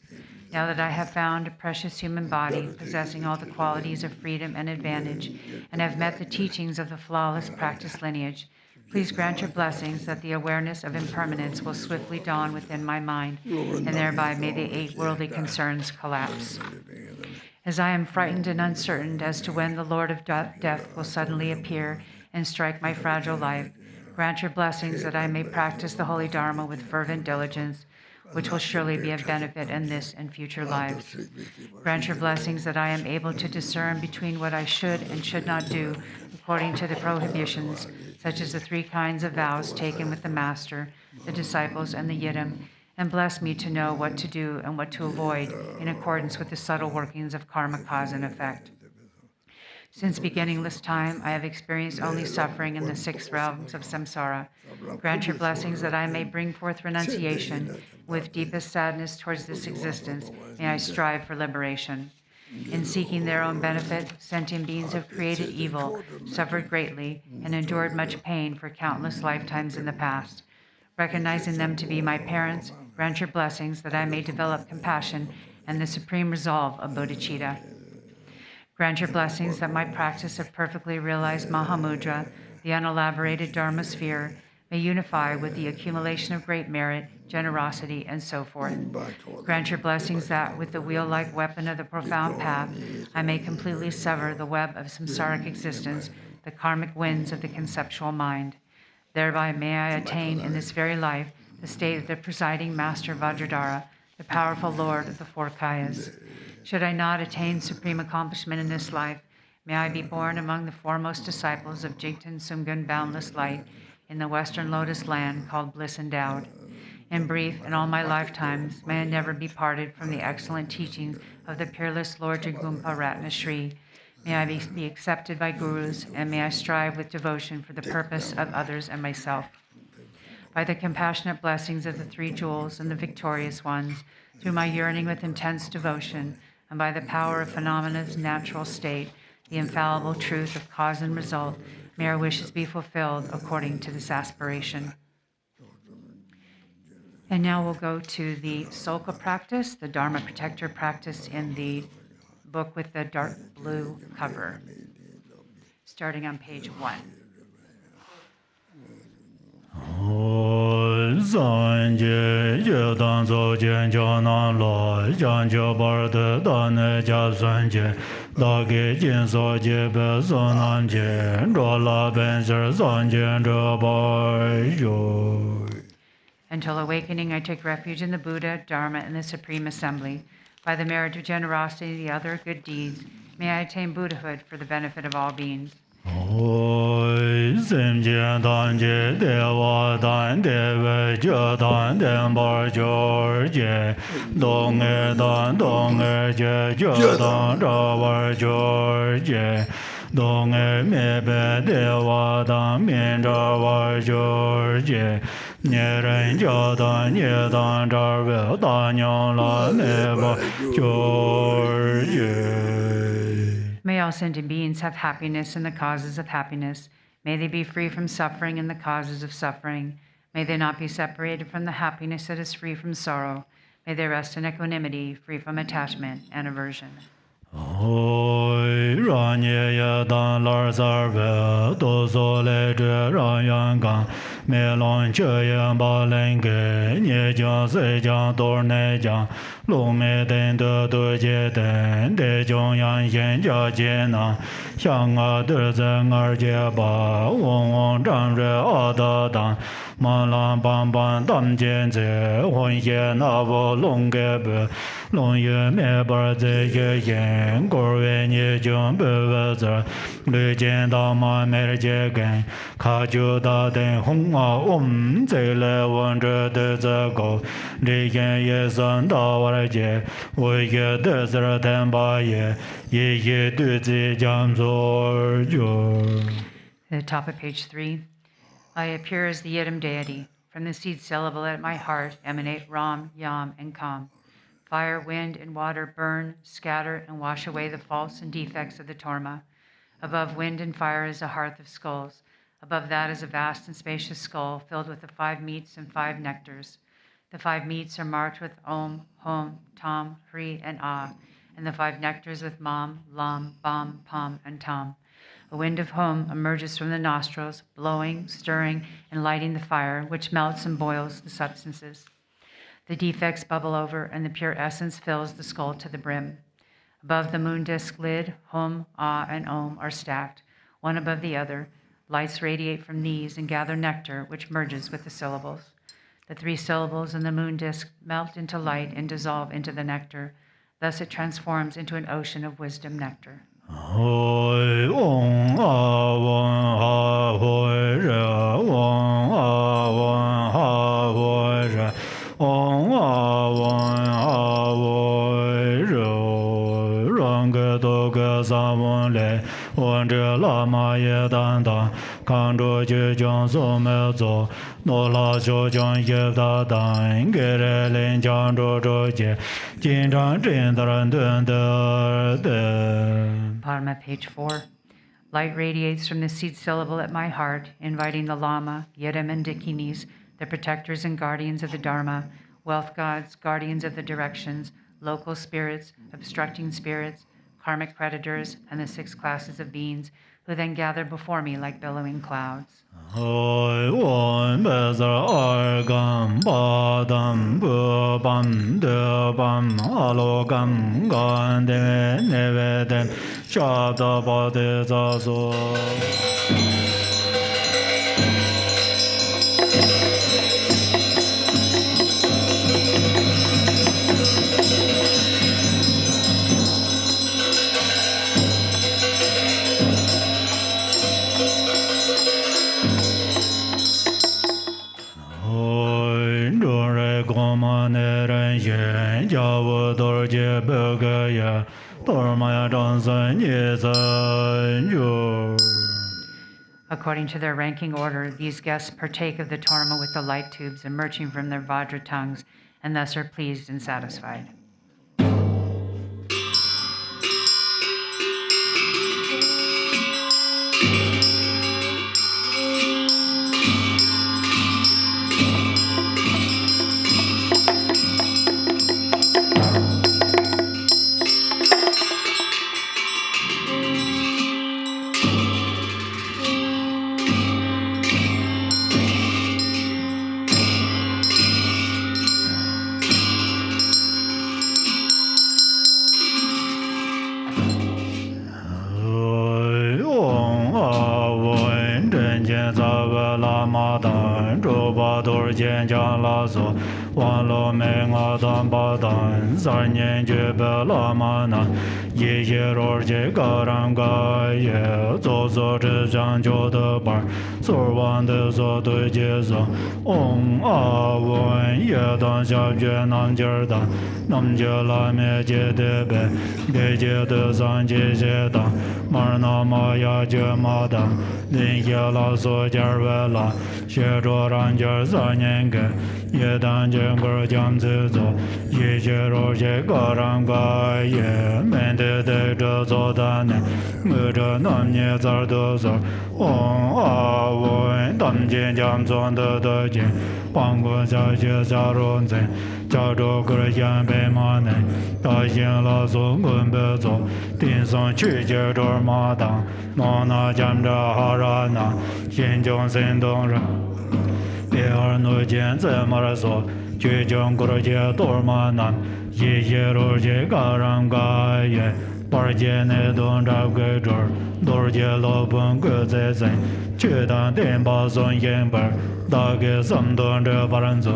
Now that I have found a precious human body possessing all the qualities of freedom and advantage, and have met the teachings of the flawless practice lineage, please grant your blessings that the awareness of impermanence will swiftly dawn within my mind, and thereby may the 8 worldly concerns collapse. As I am frightened and uncertain as to when the Lord of Death will suddenly appear and strike my fragile life, grant your blessings that I may practice the holy Dharma with fervent diligence, which will surely be of benefit in this and future lives. Grant your blessings that I am able to discern between what I should and should not do according to the prohibitions, such as the 3 kinds of vows taken with the Master, the disciples, and the Yidam, and bless me to know what to do and what to avoid in accordance with the subtle workings of karma, cause, and effect. Since beginningless time, I have experienced only suffering in the 6 realms of samsara. Grant your blessings that I may bring forth renunciation. With deepest sadness towards this existence, may I strive for liberation. In seeking their own benefit, sentient beings have created evil, suffered greatly, and endured much pain for countless lifetimes in the past. Recognizing them to be my parents, grant your blessings that I may develop compassion and the supreme resolve of bodhicitta. Grant your blessings that my practice of perfectly realized Mahamudra, the unelaborated Dharma sphere, may unify with the accumulation of great merit, generosity, and so forth. Grant your blessings that, with the wheel-like weapon of the profound path, I may completely sever the web of samsaric existence, the karmic winds of the conceptual mind. Thereby may I attain in this very life the state of the presiding Master Vajradhara, the powerful Lord of the 4 kayas. Should I not attain supreme accomplishment in this life, may I be born among the foremost disciples of Jigten Sumgun Boundless Light in the Western Lotus land called Bliss Endowed. In brief, in all my lifetimes, may I never be parted from the excellent teachings of the peerless Lord Jigumpa Ratna Shri. May I be accepted by gurus, and may I strive with devotion for the purpose of others and myself. By the compassionate blessings of the 3 jewels and the victorious ones, through my yearning with intense devotion, and by the power of phenomena's natural state, the infallible truth of cause and result, may our wishes be fulfilled according to this aspiration. And now we'll go to the Soka practice, the Dharma Protector practice in the book with the dark blue cover, starting on page 1. san je je dan zo jian jiao nan lo jiang jiao bar de dan ne jia san je da ge jin so je be so nan je zhuo la ben shi san jian zhe bar yu. Until awakening, I take refuge in the Buddha, Dharma, and the Supreme Assembly. By the merit of generosity and the other good deeds, may I attain Buddhahood for the benefit of all beings. Oi, sim jian dan je de wa dan de wei jie dan den bar jiu jie dong e jie jie dan zha war jiu jie dong e me be de wa dan mian zha war jiu jie nie ren jia dan nie dan zha wei dan yang la ne ba jiu jie. May all sentient beings have happiness and the causes of happiness. May they be free from suffering and the causes of suffering. May they not be separated from the happiness that is free from sorrow. May they rest in equanimity, free from attachment and aversion. Oi, ran ye ye dan lar sar ve do so le zhe ran yang gang me long che yan ba len ge nie jiang se jiang dor ne jiang lu me den de de jie den de jiang yang xian jia jie na xiang a de zhen er jie ba wong wong zhang zhe a da dan ma lan ban ban dam jian zhe huan xie na wo long ge be long ye me bar zhe ye yan gor wei nie jiang be we zhe lu jian da ma me jie gen ka ju da den hong a zhe le wen zhe de zhe go li yan ye san da wa jie wei ye de zhe ten ba ye ye du zi jiang zuo ju. At the top of page 3, I appear as the Yidam deity. From the seed syllable at my heart emanate Ram, Yam, and Kam. Fire, wind, and water burn, scatter, and wash away the faults and defects of the Torma. Above wind and fire is a hearth of skulls. Above that is a vast and spacious skull filled with the 5 meats and 5 nectars. The 5 meats are marked with Om, Hom, Tam, Hri, and Ah, and the 5 nectars with Mam, Lam, Bam, Pam, and Tam. A wind of Hom emerges from the nostrils, blowing, stirring, and lighting the fire, which melts and boils the substances. The defects bubble over, and the pure essence fills the skull to the brim. Above the moon disk lid, Hom, Ah, and Om are stacked, one above the other. Lights radiate from these and gather nectar, which merges with the syllables. The 3 syllables in the moon disk melt into light and dissolve into the nectar. Thus it transforms into an ocean of wisdom nectar. Oi, Om, Ah, Wan, Ha, Hoi, Re, Om, Ah, Wan, Ha, Hoi, Re, Om, Ah, Wan, Ha, Hoi, Re, Rang, Ge, Do, Ge, San, Wen, Le, Wen, Zhe, Lama, Ye, Dan, Dan, Kan, Zhu, Ji, Jiang, Su, Me, Zu, No, La, Xiu, Jiang, Ye, Da, Dan, Ge, Re, Lin, Jiang, Zhu, Zhu, Jie, Jin, Zhang, Jin, Dan, Dun, De, De. Bottom of page 4. Light radiates from the seed syllable at my heart, inviting the Lama, Yidam, and Dakinis, the protectors and guardians of the Dharma, wealth gods, guardians of the directions, local spirits, obstructing spirits, karmic predators, and the 6 classes of beings, who then gather before me like billowing clouds. Oi, wan, bezer, ar, gam, ba, dam, bu, bam, de, bam, alo, gam, gan, de, neve, dem, shab, da, ba, de, za, so. According to their ranking order, these guests partake of the Torma with the light tubes emerging from their Vajra tongues, and thus are pleased and satisfied. so wan lo me nga dan ba dan zar nyen Chöpa Lama na ye ye ro je ga ran ga ye zo zo zhe zhang jiu de bar so wan de zo de jie zo ong a wen ye dan xia jue nan jie dan nam jie la me jie de be de jie de zang jie jie dan mar na ma ya jie ma dan lin ye la so jie wei la xue zhuo ran jie za nian ge ye dan jie ge jiang zi zo ye jie ro jie ga ran ga ye men de de zhe zo dan ne me zhe nam nie zar de zar ong a wen dam jian jiang zuan de de jian bang gu xia xie xia ron zhen jia zhou ge yan bei ma ne da yin la zo gun be zo din song qu jie zhe ma dang ma na jian zhe ha ra na yin jiang sen dong ren别尔诺见怎么说？绝将国界多么难，一些罗界嘎让嘎耶，巴界内东找个准，多界老本个在在，绝当电把送烟本，大概什东这巴人走，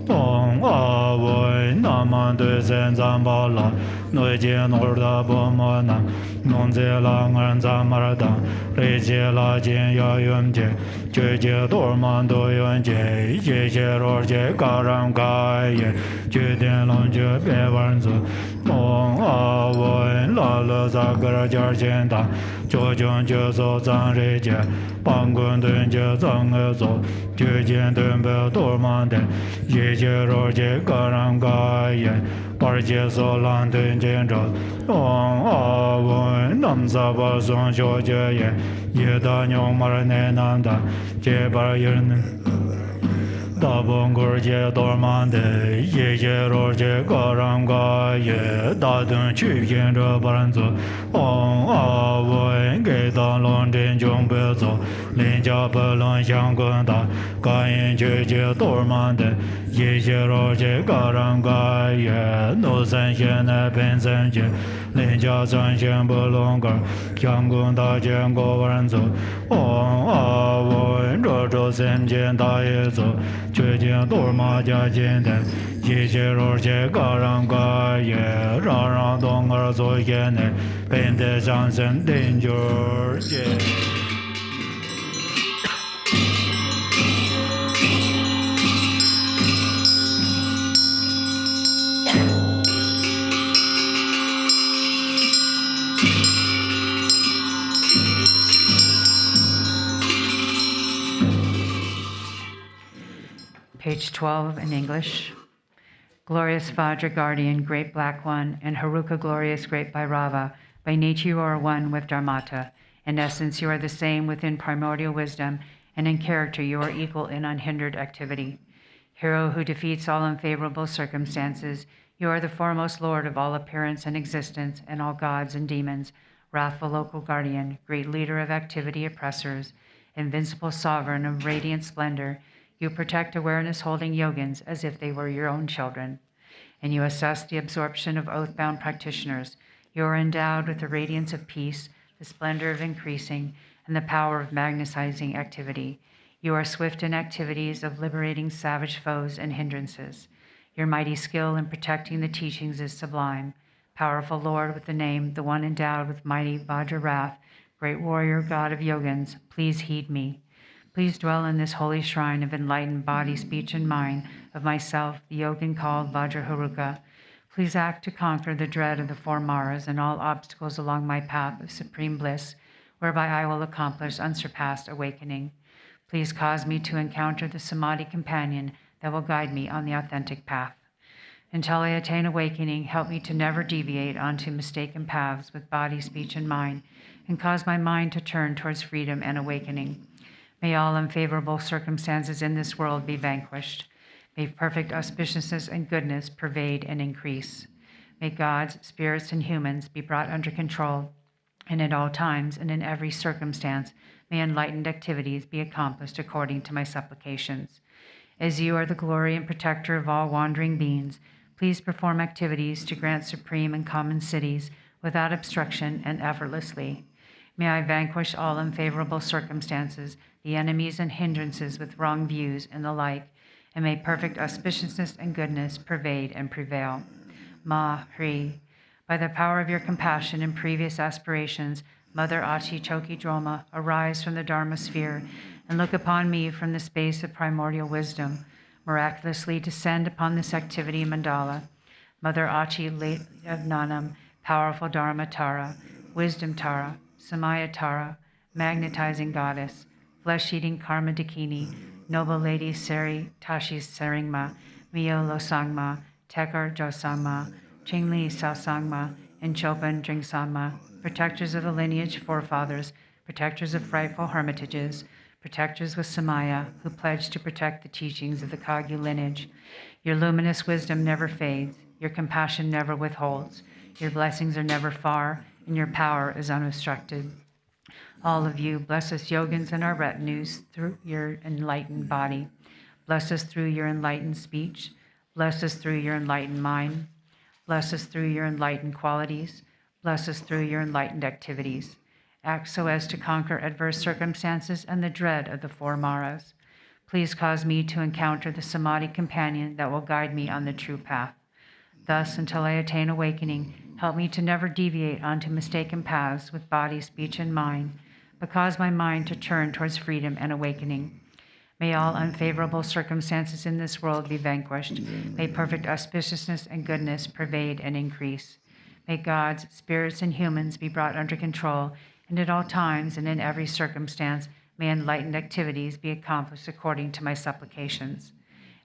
东阿维那么对现咱巴拉，内界诺达不么难，弄在拉人咱马当，雷界拉见要远界，绝界多么多远界，一些罗界嘎让嘎耶，决定龙就别玩走，东阿维拉了咋个家简单，就将就走咱这界，帮滚顿就咱个走，决定顿别多么的，一些罗界嘎让嘎耶。巴结索兰顿见着，往阿文南萨巴松小姐也，也大娘马儿奈南的，这巴人。大本国界多满的，一些罗界嘎让嘎也，大顿去见着巴人走，往阿文给当龙真中别走，人家不能相关的，感应去界多满的，一些罗界嘎让嘎也，农村现在本身去，人家咱先不能干，相关大见过巴人走，往阿文这周三见大爷走。决定多马家简单，一些罗些嘎让嘎也，让东儿做眼内，本得上身定就些。Page 12 in English. Glorious Vajra Guardian, Great Black One, and Haruka Glorious Great Bhairava, by nature you are one with Dharmata. In essence, you are the same within primordial wisdom, and in character you are equal in unhindered activity. Hero who defeats all unfavorable circumstances, you are the foremost lord of all appearance and existence, and all gods and demons, wrathful local guardian, great leader of activity oppressors, invincible sovereign of radiant splendor. You protect awareness holding yogins as if they were your own children. And you assess the absorption of oath-bound practitioners. You are endowed with the radiance of peace, the splendor of increasing, and the power of magnetizing activity. You are swift in activities of liberating savage foes and hindrances. Your mighty skill in protecting the teachings is sublime. Powerful Lord with the name, the one endowed with mighty Vajra wrath, great warrior, God of yogins, please heed me. Please dwell in this holy shrine of enlightened body, speech, and mind of myself, the yogin called Vajraharuka. Please act to conquer the dread of the four Maras and all obstacles along my path of supreme bliss, whereby I will accomplish unsurpassed awakening. Please cause me to encounter the Samadhi companion that will guide me on the authentic path. Until I attain awakening, help me to never deviate onto mistaken paths with body, speech, and mind, and cause my mind to turn towards freedom and awakening. May all unfavorable circumstances in this world be vanquished. May perfect auspiciousness and goodness pervade and increase. May gods, spirits, and humans be brought under control, and at all times and in every circumstance, may enlightened activities be accomplished according to my supplications. As you are the glory and protector of all wandering beings, please perform activities to grant supreme and common cities without obstruction and effortlessly. May I vanquish all unfavorable circumstances, the enemies and hindrances with wrong views and the like, and may perfect auspiciousness and goodness pervade and prevail. Ma Hri. By the power of your compassion and previous aspirations, Mother Achi Choki Droma, arise from the Dharma sphere and look upon me from the space of primordial wisdom. Miraculously descend upon this activity mandala. Mother Achi Late of Nanam, powerful Dharma Tara, Wisdom Tara, Samaya Tara, magnetizing goddess, flesh-eating Karma Dakini, noble lady Seri Tashi Seringma, Mio Losangma, Tekar Josangma, Chingli Saosangma, and Chopan Dringsangma, protectors of the lineage forefathers, protectors of frightful hermitages, protectors with Samaya, who pledge to protect the teachings of the Kagyu lineage. Your luminous wisdom never fades, your compassion never withholds, your blessings are never far, and your power is unobstructed. All of you, bless us yogins and our retinues through your enlightened body. Bless us through your enlightened speech. Bless us through your enlightened mind. Bless us through your enlightened qualities. Bless us through your enlightened activities. Act so as to conquer adverse circumstances and the dread of the four Maras. Please cause me to encounter the Samadhi companion that will guide me on the true path. Thus, until I attain awakening, help me to never deviate onto mistaken paths with body, speech, and mind, but cause my mind to turn towards freedom and awakening. May all unfavorable circumstances in this world be vanquished. May perfect auspiciousness and goodness pervade and increase. May gods, spirits, and humans be brought under control, and at all times and in every circumstance, may enlightened activities be accomplished according to my supplications.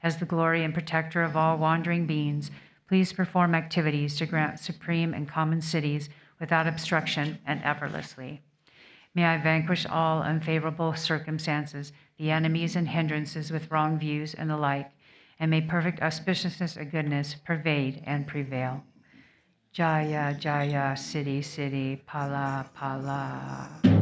As the glory and protector of all wandering beings, please perform activities to grant supreme and common cities without obstruction and effortlessly. May I vanquish all unfavorable circumstances, the enemies and hindrances with wrong views and the like, and may perfect auspiciousness and goodness pervade and prevail. Jaya, Jaya, Siddhi, Siddhi, Pala, Pala.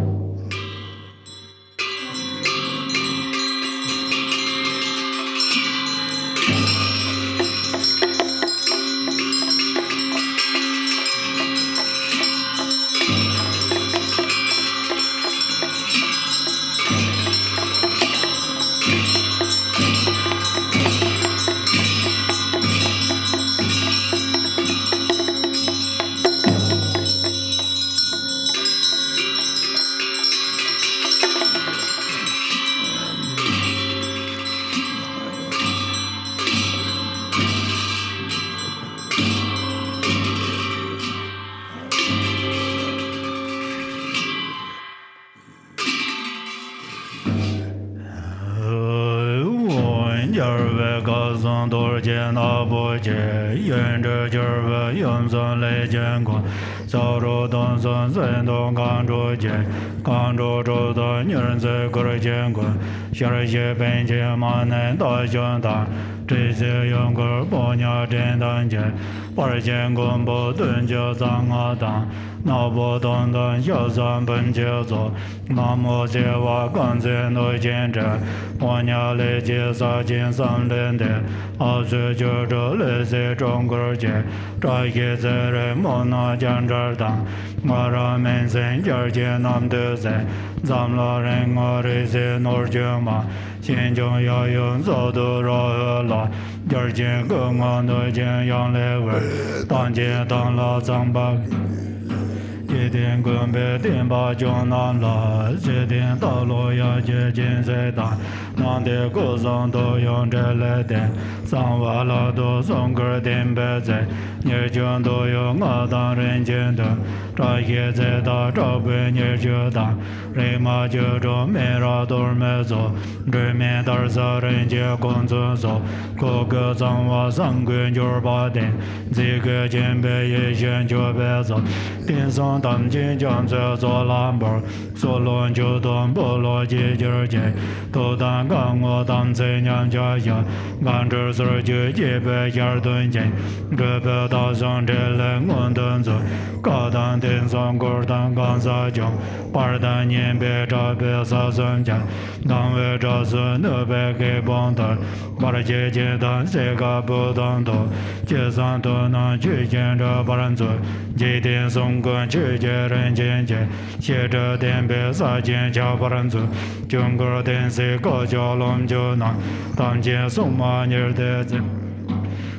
Jalom Jona, Tamje Suma near the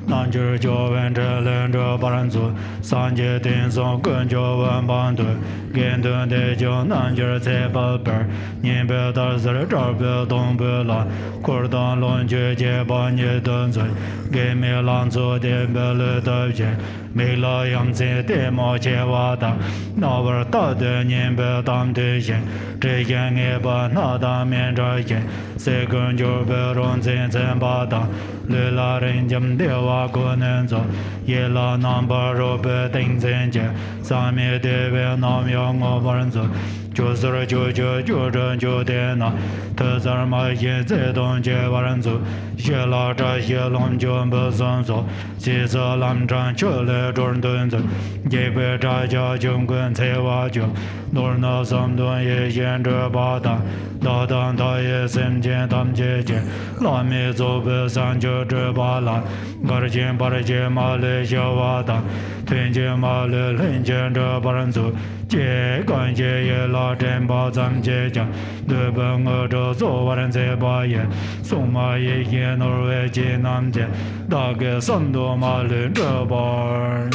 Nanjur Joven Lendra Baranzo, Sanje Dinson Gunjo Van Bandu, Gendun de Jo Nanjur Zebalber, Nimbe Darzer Darbe Dombula, Cordon Longe Jebanye Dunzo, Game Lanzo de Belle Dovje, Mila Yamze de Mochevada, Navar Tade Nimbe Dam de Jen, Jiang Eba Nada Mendrajen, Second Jorberon Zembada, Lila Renjam Deva Gonenzo, Yela Number Robe Dingzenje, Sami Deve Nam Yang Obaranzo, Josra Jojo Jordan Jodena, Tazar Maye Zedon Jevaranzo, Yela Yelon Jumbo Zonzo, Ziza Lam Tran Chole Jordanzo, Yebe Jaja Jungun Tewajo, Norna Samdon Ye Yendra Bada, Dadan Daye Semjen Tam Jeje, Lami Zobe Sanjo Drebala, Garchen Rinpoche Male Shavada, Tenje Male Lenjen Baranzo, Je Ganje Ye La Temba Zam Jeja, Debang Odo Zovaran Zebaye, Suma Ye Ye Norweje Namje, Dage Sando Male Drebar.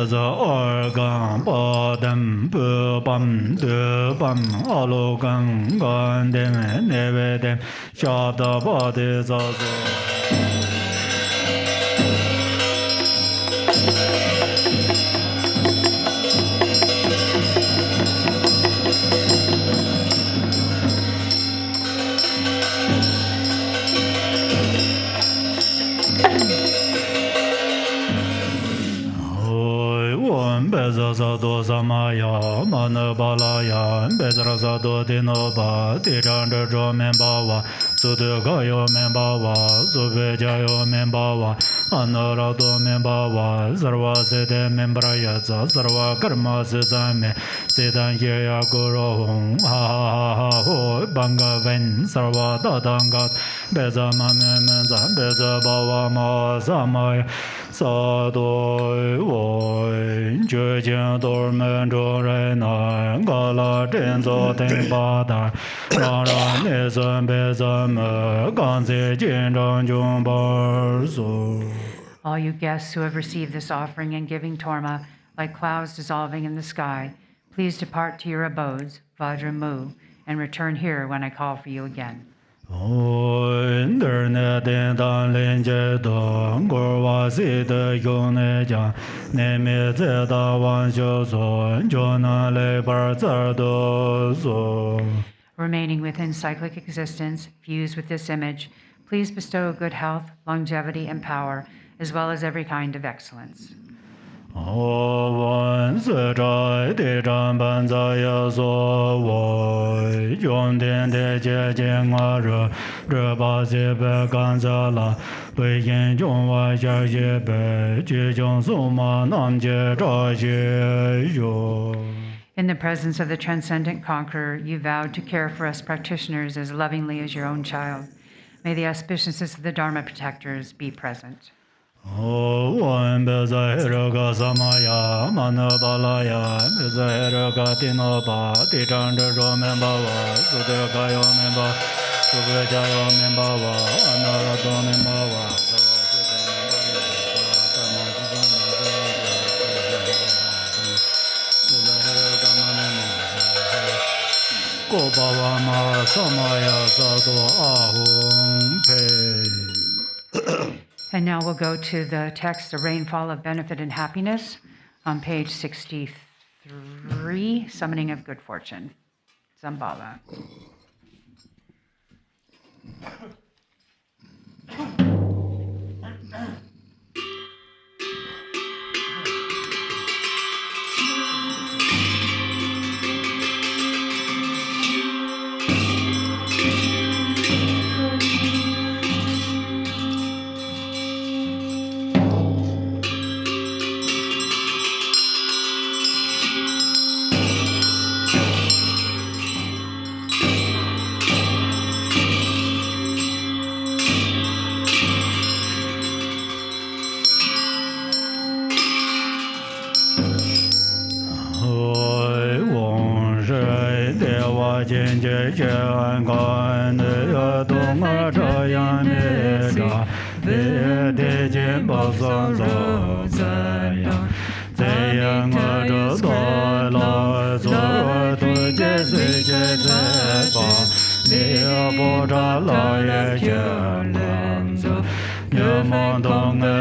Organ Badam Bum Dubam Alogan Gandem Nevedem Shada Badi Zazo. Bezazado Samaya, Manabalaya, Bezrazado Dinoba, Tiranda Membawa, Sudugayo Membawa, Subejayo Membawa, Anarado Membawa, Zarwa Sede Membrayaza, Zarwa Karma Sezame, Sedan Yeya Guru, Ha ha ho, Banga Ven, Sarva Dadangat, Bezama Memenza, Bezabawa Ma Samaya, Sadoi Voi, Jurgen Dormen Dorena, Gala Denzo Tenbada, Rara Nezan Bezam, Ganze Jindan Jumbarzo. All you guests who have received this offering and giving torma, like clouds dissolving in the sky, please depart to your abodes, Vajramu, and return here when I call for you again. Internet dan lenje dong gorwa si de yone ja ne me ze da wan xiu so jona le bar zar do so. Remaining within cyclic existence, fused with this image, please bestow good health, longevity, and power, as well as every kind of excellence. Wan se zai de zhan ban za ya so woi yong dian de jie jian a re zhe ba xie bei gan za la wei yin zhong wa xia xie bei jie jiong su ma nam jie zha xie yu. In the presence of the transcendent conqueror, you vowed to care for us practitioners as lovingly as your own child. May the auspiciousness of the Dharma protectors be present. Wan Beza Hiroga Samaya, Manabalaya, Beza Hiroga Tinoba, Titanda Membawa, Sudakayo Memba, Subejayo Membawa, Anarado Membawa, Kobawama Samaya Sado Ahum Pei. And now we'll go to the text, The Rainfall of Benefit and Happiness, on page 63, Summoning of Good Fortune, Zambala. Jin Je Chen Gan Ya Dong Ma Cha Yan Me Cha De De Jin Ba San Zo Zai Ya Zai Yang Ma Zhe Da La Zo Tu Je Si Je Zai Ba Li Bo Cha La Ye Chen Lan Zo Ye Ma Dong Me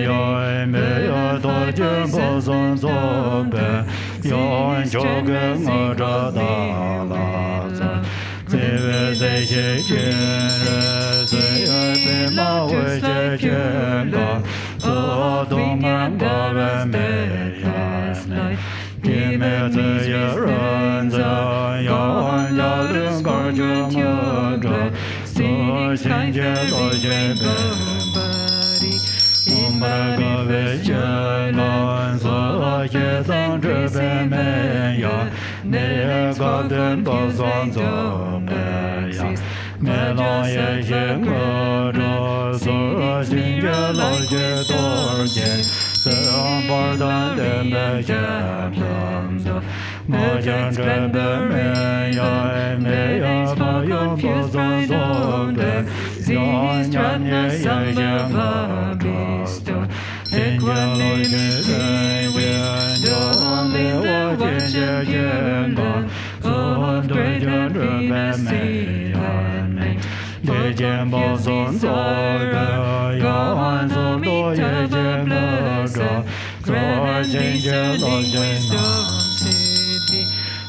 Ya Me Ya Do Jin Ba San Zo Be Yan Chok Ma Cha Da La Zo Zai We Zai Che Chen Re Zai Ye Pe Ma We Che Chen Ga So Dong An Ba We Me Ya Me Di Me Zai Ye Ren Zai Yan Ya Lin Garchen Rinpoche So Xin Je Lo Je Be Om Ba Ga Ve Chen Gan So Ye Zang Zhe Be Me Ya Ne Ga Den Ba San Zo Be Ya Me Lang Ye Ye Ge Zhe So Xin Je Lo Je Dor Je Se An Bar Dan De Me Chen Lan Zo Ma Chen Zhe Be Me Ya Me Ya Ma Yong Ba San Zo Be Yan Yan Ye Ye Ye Ma Zhe Xin Je Lo Je Zhen Yen Jo Me Wo Jin Je Yen Ga So Dui Jian Zhe Be Me Yan Me Ye Jian Ba San Zo Be Yan So Do Ye Jian Me Zhe So Xin Je Lo Je Na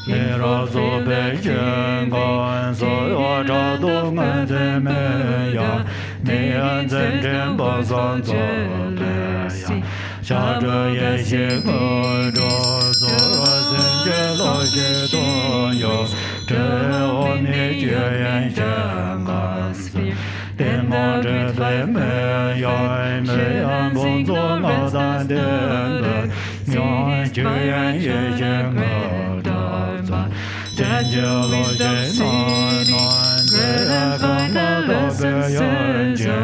Ye Ra So Be Jian Gan So Yo Cha Dong An Zhe Me Ya Me An Zhen Zhen Ba San Zo Be Ya Xia Zhe Ye Xie Ge Zhe So Xin Je Lo Je Dong Yo Zhe O Mi Jue Yan Xian Gan Si Den Ma Zhe Be Me Ya Me Yan Bong Zo Ma Dan Den Be Yan Jue Yan Ye Xie Ge Da Zan Zhen Je Lo Je Nan Nan Zhe Gang Ma Do Be Yan Je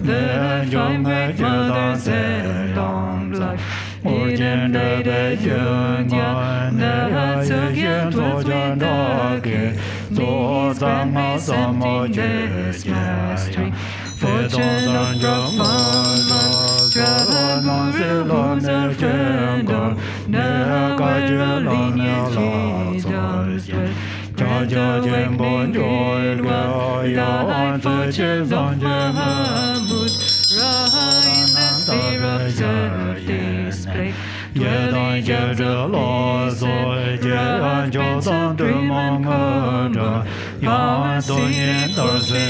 Den Zhong Me Je Dan Se Yang Lai Wo Jian Zhe Be Yen Gan Ne Ya Ye Yen So Jian Da Ge Zo Zang Ma Zang Ma Je Jie Ya Fe Dong Zang Zheng Ma Zhe Zhe Nan Se La Ne Jian Ga Ne Ga Jie La Ne La Zo Jie Cha Jia Jian Bon Joy Ge Ya An Zhe Qie Zang Jie Ma In the sphere of the display, Ye Dan Ye Zhe Lo So Jie An Jiao Zang De Mang Ge Zhe Yan Do Nian Dar Se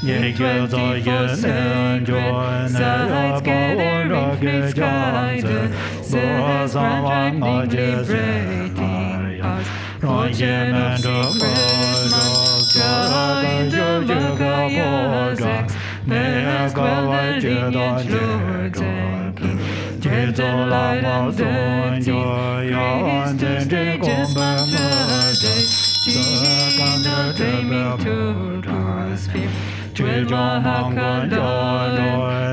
Ye Ge Za Ye Nen Juan Ne Ya Ba Wo Ra Ge Jiang Zi Bo Zang Wang Ma Jie Zhe Ma Ya Rang Ye Men Zhe Ge Zhe Zhe Ge Zhe Zhe Ge Bo Zhe Me Ga Wai Jie Dan Jie Zhe Pi Jie Zo Lama Zong Jie Ya An Zhen Zhe Gong Be Me Zhe Zhe Gan De Zhe Be Mu Zha Sphere Zhe Zhang Mang Gan Jia Zhe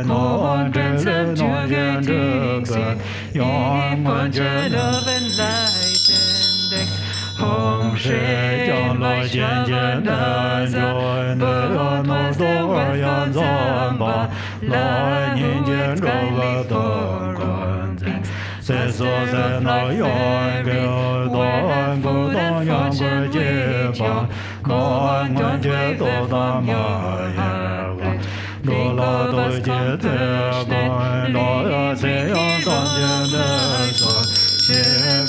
No An Zhe Le No Jian Zhe Be Yang Man Zhe love enlightened X. Hong Shi Jiang Lo Jian Jian Dan Zhuan Ne Ya No Do Er Yan Zang Ba La Nian Jian Zhou Ge Dong Guan Zhen Se So Se Na Yan Ge Dan Gu Dong Yang Gu Jie Ba Ma Nguan Jie Do Dan Ma Ye Wa Do La Do Jie Zhe Gan La Ya Se Yang Dan Jian De So Xie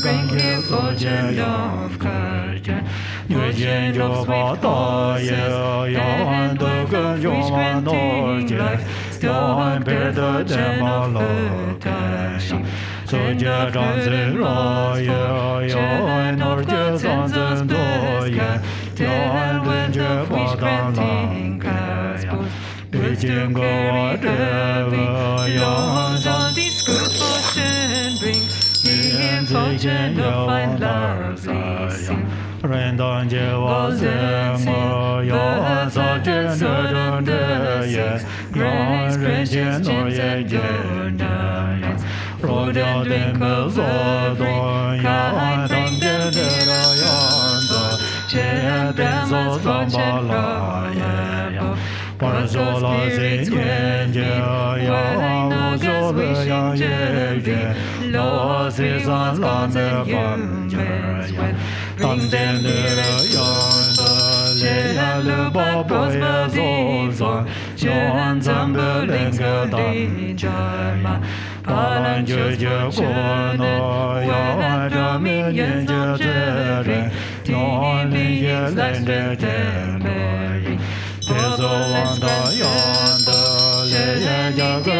Gan Ye So Jian Yang Ke Jian Yue Jian Jiu Ba Da Ye Yan De Gen Jiu Ma No Jie Yan Pe De Jian Ma Lo Te Shi So Jie Zhang Zi Ra Ye Yan Er Jie Zang Zhen Do Ye Yan Den Jie Ba Dan Lang Ge Ya Bei Jing Ge Wa Zhe Ve Yan Zang These good fortune bring in fortune of fine love Ren Dan Jie Wa Zhe Ma Yan Sa Jian Zhe Zhen De Ye Yan Ren Jian Nor Ye Jian De Ye Ro Jia Den Ge So Don Yan Dan Jian De La Ya and Brahmas fortune from above. Cause those spirits when they were Nagas wishing to be losses on gods and humans when bring them near Shela Babos Bazizon, Shan Zambulinga Dharma, Palan Jojo Gono, Yadami Yanjare, Noli Yelende Temeri, Tezolanda Yanda, Leia Jaga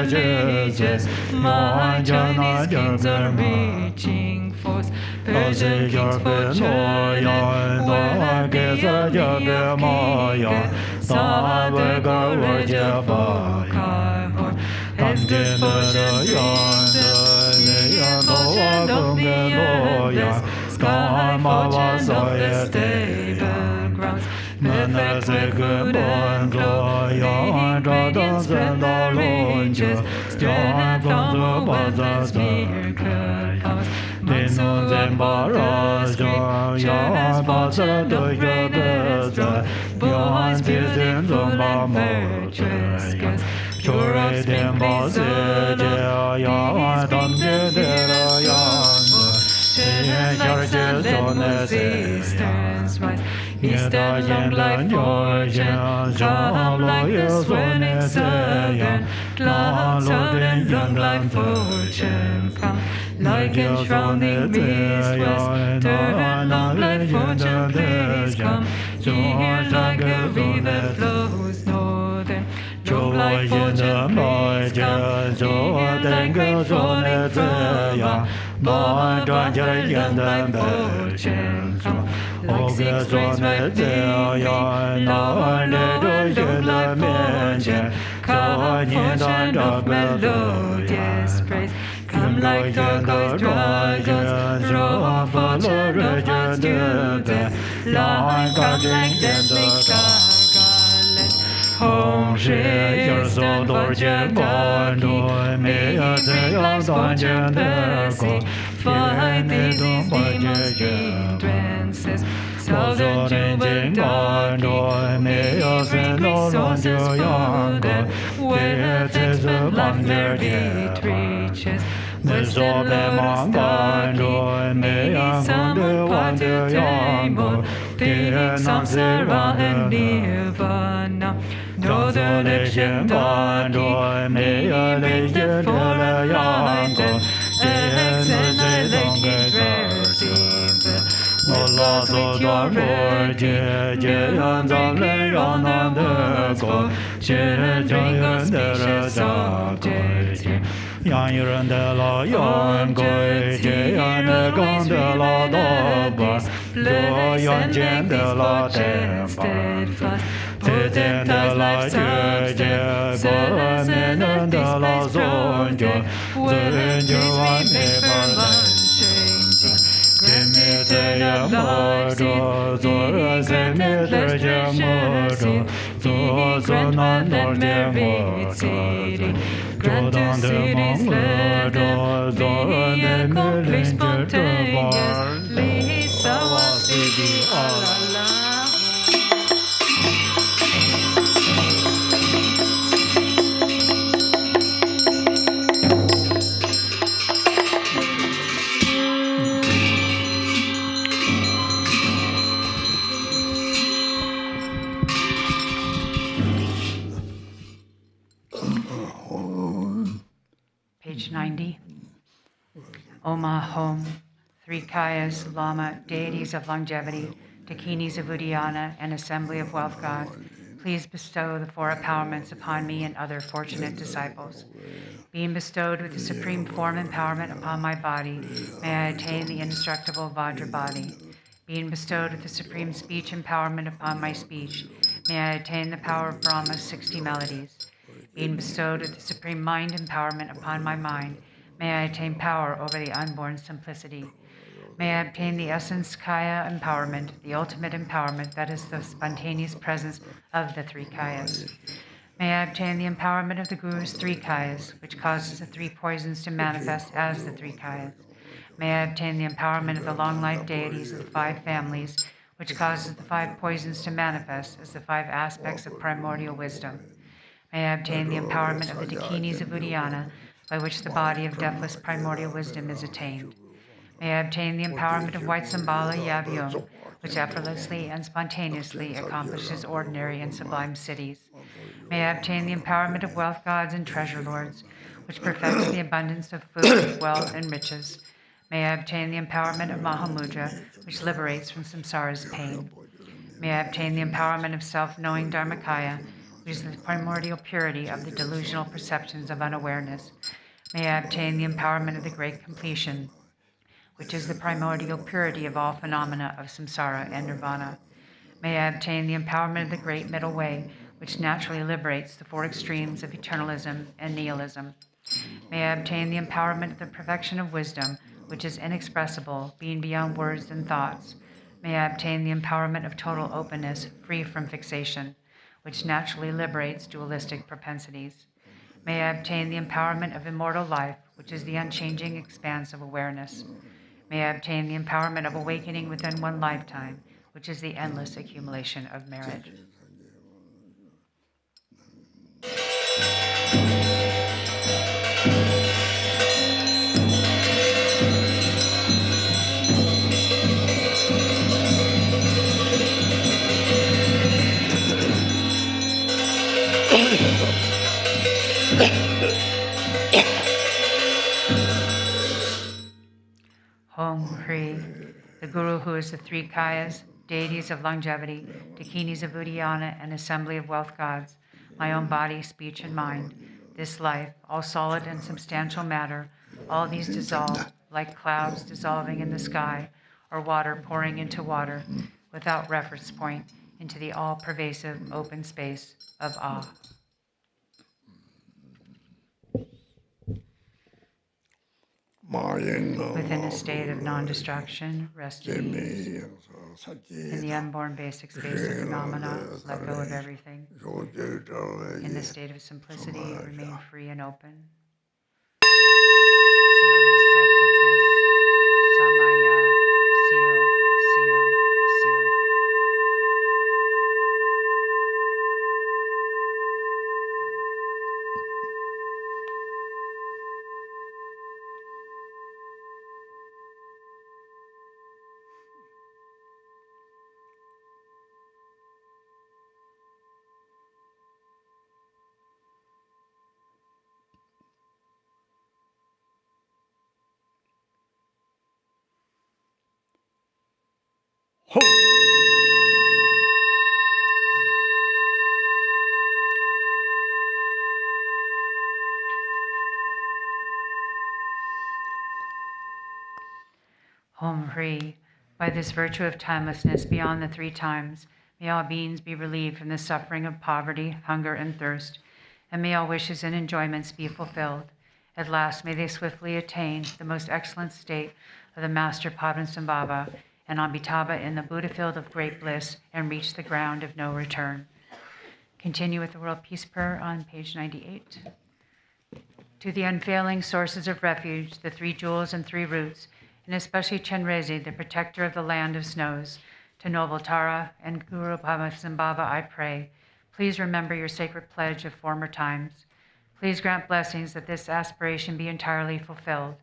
Jesus, my Chinese kings are reaching forth. Persian kings for China, Wahageza Jabe Maya, Sahabaga Wajaba Karhor, Estes for Yanda, Leia Fortune of the endless, sky fortune of the stable grounds. Perfect with good and glory, Dradons and the launches, strength from the weather's miracle powers. Manso and Baraja, Yahan Pasa to your birds, Yahan Tizen Zumba Merchants, Sure them Basil, Yahan Tamdera Yan, Shayan Churches on the sisters rise. Eastern long life fortune, come like winning southern, clouds southern long life fortune, come like enshrouding mist west, turn long life fortune, please come, here like a river flows northern, long life fortune, please come, here like a fortune, my daughter, young life fortune, come. Like 6 rays right there, long fortune, content of melodious praise. Come like turquoise dragons, raw fortune of heart's students, long come like dancing gargoyles. Home share your soul, Dorje Bondo, may a day of Dorje Percy, find these demons hindrances. Southern Juvenile, may a send resources founder, where takes the blunder it reaches. Western lovers may some parted time, Phoenix, Samsara, and Nirvana. Northern Asian Bando, may a legend for a young Dex and I like dressing. No loss of your word, Jan Zamley on the go, Jan of species objects. Yan de la Yan Goy, Jan de Gon de la Doba, Lo Yan Jan de la Tempa, Teten de la Judge, Boranen de la Zonja, Zenja one never changing. Demete Yamodo, Zora Zemete Yamodo, Zora Nord City. Grant to cities fled, Zora Nemel spontaneously, Sawa City, Alala. Page 90. Oma Hom, three Kayas, Lama, deities of longevity, Dakinis of Uddiyana, and Assembly of Wealth God, please bestow the four empowerments upon me and other fortunate disciples. Being bestowed with the supreme form empowerment upon my body, may I attain the indestructible Vajra body. Being bestowed with the supreme speech empowerment upon my speech, may I attain the power of Brahma's 60 melodies. Being bestowed with the supreme mind empowerment upon my mind, may I attain power over the unborn simplicity. May I obtain the essence Kaya empowerment, the ultimate empowerment that is the spontaneous presence of the three Kayas. May I obtain the empowerment of the Guru's three Kayas, which causes the three poisons to manifest as the three Kayas. May I obtain the empowerment of the long life deities of the five families, which causes the 5 poisons to manifest as the 5 aspects of primordial wisdom. May I obtain the empowerment of the dakinis of Uddiyana, by which the body of deathless primordial wisdom is attained. May I obtain the empowerment of White Sambala Yavyum, which effortlessly and spontaneously accomplishes ordinary and sublime cities. May I obtain the empowerment of wealth gods and treasure lords, which perfects the abundance of food, wealth, and riches. May I obtain the empowerment of Mahamudra, which liberates from samsara's pain. May I obtain the empowerment of self-knowing Dharmakaya, which is the primordial purity of the delusional perceptions of unawareness. May I obtain the empowerment of the great completion, which is the primordial purity of all phenomena of samsara and nirvana. May I obtain the empowerment of the great middle way, which naturally liberates the 4 extremes of eternalism and nihilism. May I obtain the empowerment of the perfection of wisdom, which is inexpressible, being beyond words and thoughts. May I obtain the empowerment of total openness, free from fixation, which naturally liberates dualistic propensities. May I obtain the empowerment of immortal life, which is the unchanging expanse of awareness. May I obtain the empowerment of awakening within one lifetime, which is the endless accumulation of merit. Hom Hri, the Guru who is the 3 Kayas, deities of longevity, dakinis of Uddiyana, and assembly of wealth gods, my own body, speech, and mind, this life, all solid and substantial matter, all these dissolve like clouds dissolving in the sky, or water pouring into water, without reference point, into the all-pervasive open space of awe. Within a state of non-distraction, rest at ease. In the unborn basic space of phenomena, let go of everything. In the state of simplicity, remain free and open. Seal with steadfastness. Samaya, seal, seal, seal. Om Hri, by this virtue of timelessness beyond the 3 times, may all beings be relieved from the suffering of poverty, hunger, and thirst, and may all wishes and enjoyments be fulfilled. At last, may they swiftly attain the most excellent state of the Master Padmasambhava, and Amitabha in the Buddha field of great bliss, and reach the ground of no return. Continue with the World Peace Prayer on page 98. To the unfailing sources of refuge, the 3 jewels and 3 roots, and especially Chenrezi, the protector of the land of snows, to noble Tara and Guru Padmasambhava I pray, please remember your sacred pledge of former times. Please grant blessings that this aspiration be entirely fulfilled.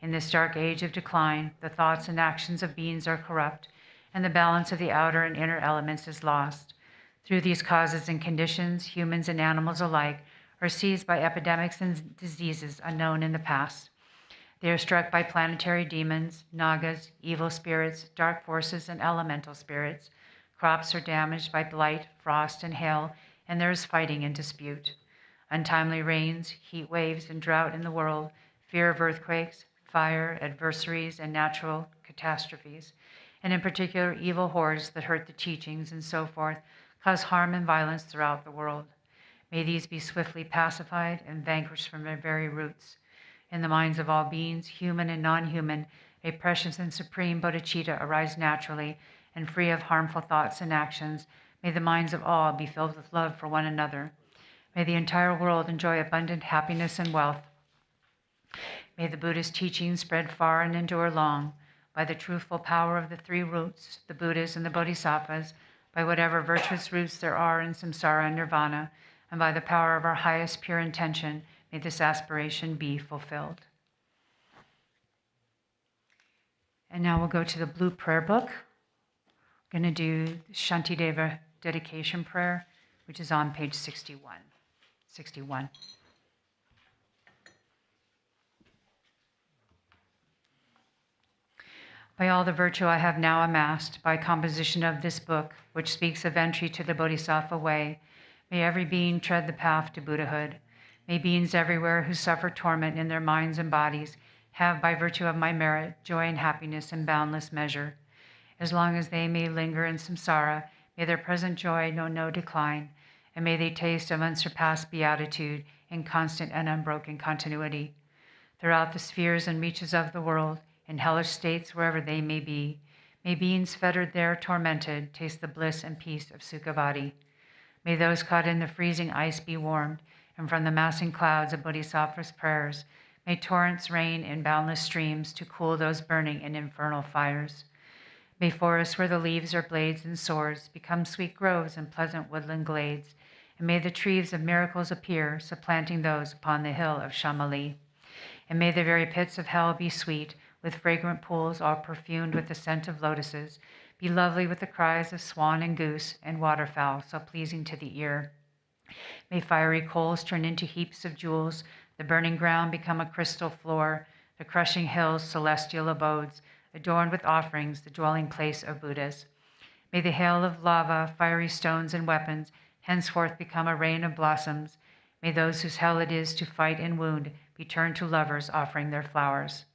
In this dark age of decline, the thoughts and actions of beings are corrupt, and the balance of the outer and inner elements is lost. Through these causes and conditions, humans and animals alike are seized by epidemics and diseases unknown in the past. They are struck by planetary demons, nagas, evil spirits, dark forces, and elemental spirits. Crops are damaged by blight, frost, and hail, and there is fighting and dispute. Untimely rains, heat waves, and drought in the world, fear of earthquakes, fire, adversaries, and natural catastrophes, and in particular evil hordes that hurt the teachings and so forth, cause harm and violence throughout the world. May these be swiftly pacified and vanquished from their very roots. In the minds of all beings, human and non-human, may precious and supreme bodhicitta arise naturally and free of harmful thoughts and actions. May the minds of all be filled with love for one another. May the entire world enjoy abundant happiness and wealth. May the Buddhist teachings spread far and endure long. by the truthful power of the three roots, the Buddhas and the Bodhisattvas, by whatever virtuous roots there are in samsara and nirvana, and by the power of our highest pure intention, may this aspiration be fulfilled. And now we'll go to the blue prayer book. We're going to do Shantideva dedication prayer, which is on page 61. By all the virtue I have now amassed, by composition of this book, which speaks of entry to the Bodhisattva way, may every being tread the path to Buddhahood. May beings everywhere who suffer torment in their minds and bodies have, by virtue of my merit, joy and happiness in boundless measure. As long as they may linger in samsara, may their present joy know no decline, and may they taste of unsurpassed beatitude in constant and unbroken continuity. Throughout the spheres and reaches of the world, in hellish states wherever they may be, may beings fettered there tormented taste the bliss and peace of Sukhavati. May those caught in the freezing ice be warmed, and from the massing clouds of Bodhisattva's prayers, may torrents rain in boundless streams to cool those burning in infernal fires. May forests where the leaves are blades and swords become sweet groves and pleasant woodland glades, and may the trees of miracles appear, supplanting those upon the hill of Shamali. And may the very pits of hell be sweet, with fragrant pools all perfumed with the scent of lotuses, be lovely with the cries of swan and goose and waterfowl, so pleasing to the ear. May fiery coals turn into heaps of jewels, the burning ground become a crystal floor, the crushing hills celestial abodes, adorned with offerings, the dwelling place of Buddhas. May the hail of lava, fiery stones, and weapons henceforth become a rain of blossoms. May those whose hell it is to fight and wound be turned to lovers offering their flowers.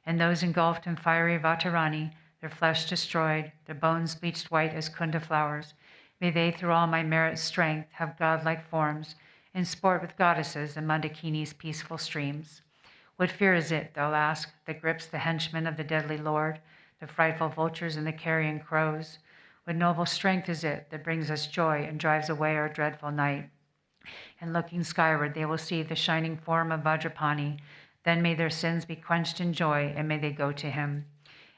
And those engulfed in fiery Vatarani, their flesh destroyed, their bones bleached white as kunda flowers, may they through all my merit strength have godlike forms, and sport with goddesses in Mandakini's peaceful streams. What fear is it, they'll ask, that grips the henchmen of the deadly Lord, the frightful vultures and the carrion crows? What noble strength is it that brings us joy and drives away our dreadful night? And looking skyward, they will see the shining form of Vajrapani. Then may their sins be quenched in joy, and may they go to him.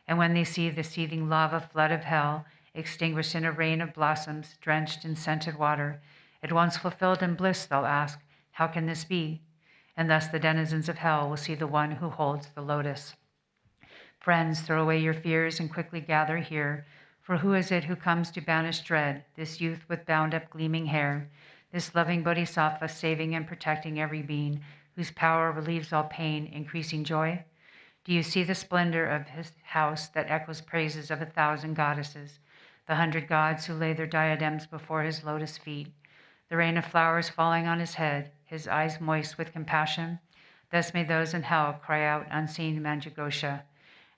And when they see the seething lava flood of hell, extinguished in a rain of blossoms, drenched in scented water, at once fulfilled in bliss, they'll ask, how can this be? And thus the denizens of hell will see the one who holds the lotus. Friends, throw away your fears and quickly gather here, for who is it who comes to banish dread, this youth with bound-up gleaming hair, this loving bodhisattva saving and protecting every being, whose power relieves all pain, increasing joy? Do you see the splendor of his house that echoes praises of 1,000 goddesses, the 100 gods who lay their diadems before his lotus feet, the rain of flowers falling on his head, his eyes moist with compassion? Thus may those in hell cry out unseen Manjughosha.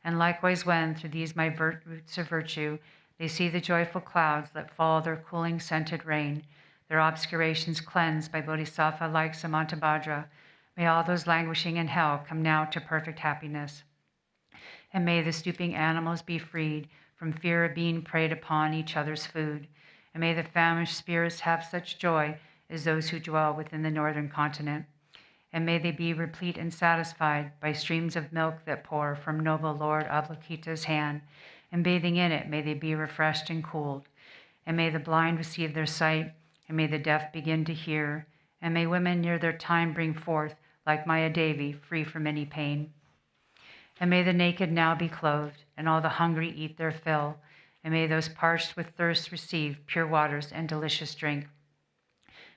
And likewise when, through these my roots of virtue, they see the joyful clouds let fall their cooling scented rain, their obscurations cleansed by bodhisattva-like Samantabhadra, may all those languishing in hell come now to perfect happiness. And may the stooping animals be freed from fear of being preyed upon each other's food. And may the famished spirits have such joy as those who dwell within the northern continent. And may they be replete and satisfied by streams of milk that pour from noble Lord Avalokita's hand. And bathing in it, may they be refreshed and cooled. And may the blind receive their sight, and may the deaf begin to hear. And may women near their time bring forth, like Maya Devi, free from any pain. And may the naked now be clothed, and all the hungry eat their fill, and may those parched with thirst receive pure waters and delicious drink.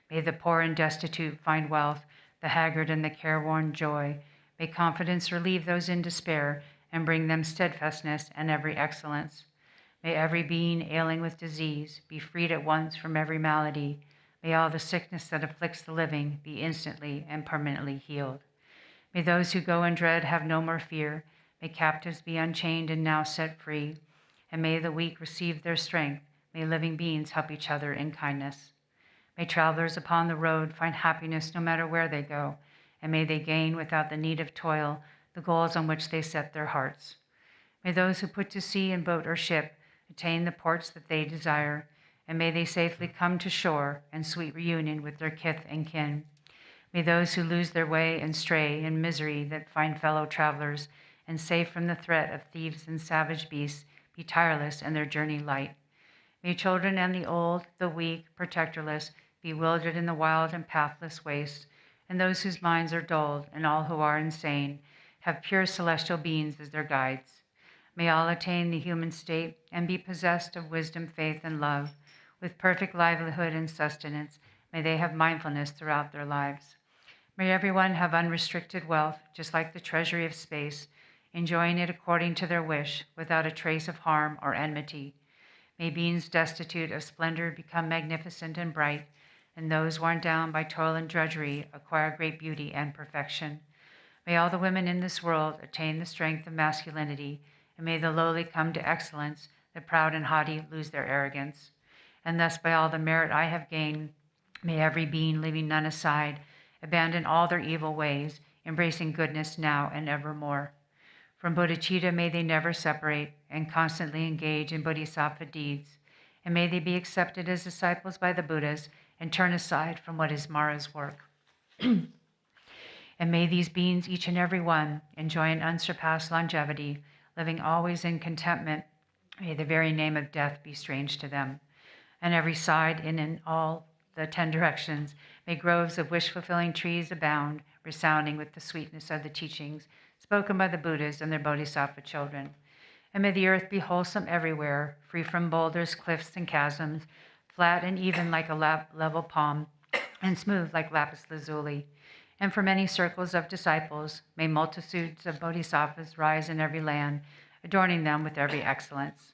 May the poor and destitute find wealth, the haggard and the careworn joy. May confidence relieve those in despair, and bring them steadfastness and every excellence. May every being ailing with disease be freed at once from every malady. May all the sickness that afflicts the living be instantly and permanently healed. May those who go in dread have no more fear. May captives be unchained and now set free. And may the weak receive their strength. May living beings help each other in kindness. May travelers upon the road find happiness no matter where they go. And may they gain without the need of toil the goals on which they set their hearts. May those who put to sea in boat or ship attain the ports that they desire. And may they safely come to shore and sweet reunion with their kith and kin. May those who lose their way and stray in misery that find fellow travelers, and safe from the threat of thieves and savage beasts, be tireless in their journey light. May children and the old, the weak, protectorless, bewildered in the wild and pathless waste, and those whose minds are dulled, and all who are insane, have pure celestial beings as their guides. May all attain the human state and be possessed of wisdom, faith, and love. With perfect livelihood and sustenance, may they have mindfulness throughout their lives. May everyone have unrestricted wealth, just like the treasury of space, enjoying it according to their wish, without a trace of harm or enmity. May beings destitute of splendor become magnificent and bright, and those worn down by toil and drudgery acquire great beauty and perfection. May all the women in this world attain the strength of masculinity, and may the lowly come to excellence, the proud and haughty lose their arrogance. And thus, by all the merit I have gained, may every being, leaving none aside, abandon all their evil ways, embracing goodness now and evermore. From bodhicitta may they never separate, and constantly engage in bodhisattva deeds, and may they be accepted as disciples by the Buddhas and turn aside from what is Mara's work. And may these beings, each and every one, enjoy an unsurpassed longevity, living always in contentment. May the very name of death be strange to them. On every side and in all the 10 directions, may groves of wish-fulfilling trees abound, resounding with the sweetness of the teachings spoken by the Buddhas and their bodhisattva children. And may the earth be wholesome everywhere, free from boulders, cliffs, and chasms, flat and even like a level palm, and smooth like lapis lazuli. And for many circles of disciples, may multitudes of bodhisattvas rise in every land, adorning them with every excellence.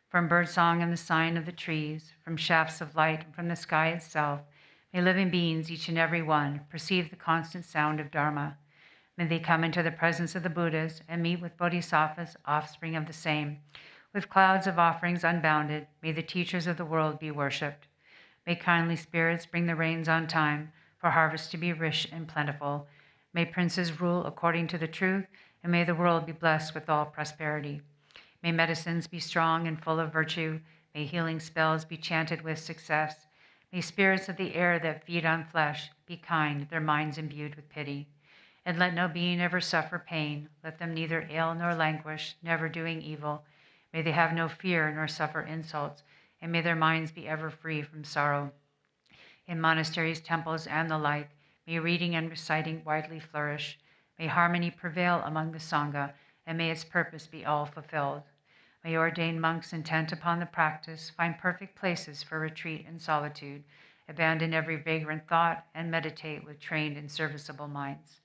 From birdsong and the sign of the trees, from shafts of light and from the sky itself, may living beings, each and every one, perceive the constant sound of Dharma. May they come into the presence of the Buddhas and meet with bodhisattvas, offspring of the same. With clouds of offerings unbounded, may the teachers of the world be worshipped. May kindly spirits bring the rains on time, for harvest to be rich and plentiful. May princes rule according to the truth, and may the world be blessed with all prosperity. May medicines be strong and full of virtue. May healing spells be chanted with success. May spirits of the air that feed on flesh be kind, their minds imbued with pity. And let no being ever suffer pain. Let them neither ail nor languish, never doing evil. May they have no fear nor suffer insults, and may their minds be ever free from sorrow. In monasteries, temples, and the like, may reading and reciting widely flourish. May harmony prevail among the Sangha, and may its purpose be all fulfilled. May ordained monks intent upon the practice find perfect places for retreat and solitude, abandon every vagrant thought, and meditate with trained and serviceable minds.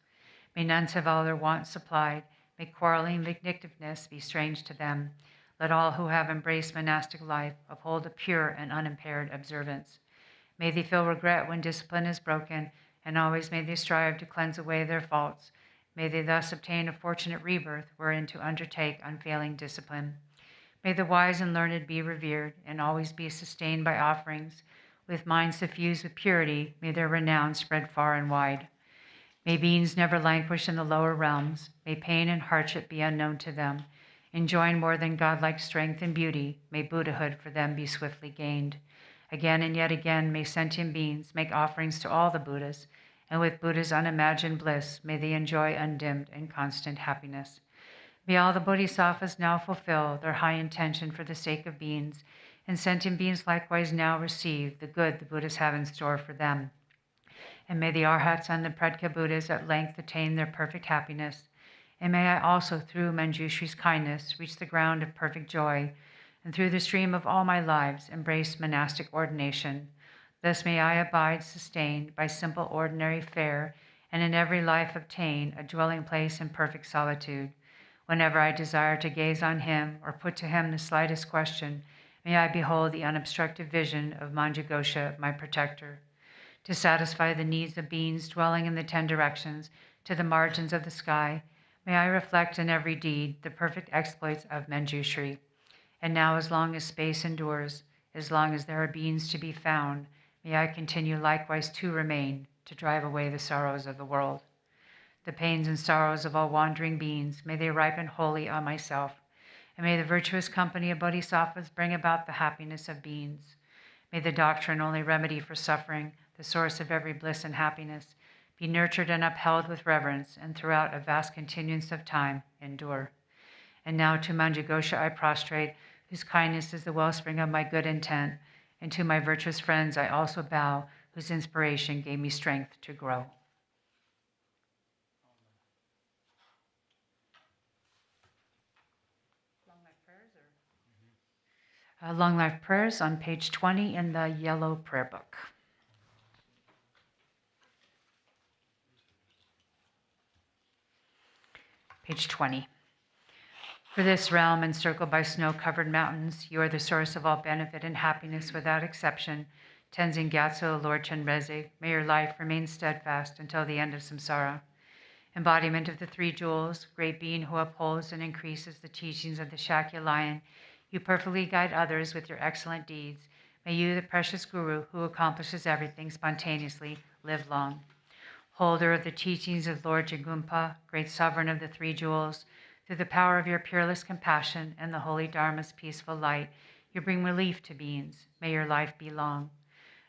May nuns have all their wants supplied. May quarreling and vindictiveness be strange to them. Let all who have embraced monastic life uphold a pure and unimpaired observance. May they feel regret when discipline is broken, and always may they strive to cleanse away their faults. May they thus obtain a fortunate rebirth wherein to undertake unfailing discipline. May the wise and learned be revered, and always be sustained by offerings. With minds suffused with purity, may their renown spread far and wide. May beings never languish in the lower realms. May pain and hardship be unknown to them. Enjoying more than godlike strength and beauty, may Buddhahood for them be swiftly gained. Again and yet again may sentient beings make offerings to all the Buddhas, and with Buddha's unimagined bliss may they enjoy undimmed and constant happiness. May all the bodhisattvas now fulfill their high intention for the sake of beings, and sentient beings likewise now receive the good the Buddhas have in store for them. And may the Arhats and the Pradka Buddhas at length attain their perfect happiness, and may I also, through Manjushri's kindness, reach the ground of perfect joy, and through the stream of all my lives embrace monastic ordination. Thus may I abide sustained by simple ordinary fare, and in every life obtain a dwelling place in perfect solitude. Whenever I desire to gaze on him or put to him the slightest question, may I behold the unobstructed vision of Manjughosha, my protector. To satisfy the needs of beings dwelling in the 10 directions to the margins of the sky, may I reflect in every deed the perfect exploits of Manjushri. And now, as long as space endures, as long as there are beings to be found, may I continue likewise to remain, to drive away the sorrows of the world. The pains and sorrows of all wandering beings, may they ripen wholly on myself, and may the virtuous company of bodhisattvas bring about the happiness of beings. May the doctrine, only remedy for suffering, the source of every bliss and happiness, Be nurtured and upheld with reverence, and throughout a vast continuance of time, endure. And now to Manjugosha I prostrate, whose kindness is the wellspring of my good intent, and to my virtuous friends I also bow, whose inspiration gave me strength to grow. Long Life Prayers on page 20 in the yellow prayer book. Page 20. For this realm encircled by snow-covered mountains, you are the source of all benefit and happiness without exception. Tenzin Gyatso, Lord Chenrezig, may your life remain steadfast until the end of samsara. Embodiment of the three jewels, great being who upholds and increases the teachings of the Shakya lion, you perfectly guide others with your excellent deeds. May you, the precious Guru, who accomplishes everything spontaneously, live long. Holder of the teachings of Lord Jigumpa, great sovereign of the three jewels, through the power of your peerless compassion and the holy Dharma's peaceful light, you bring relief to beings. May your life be long.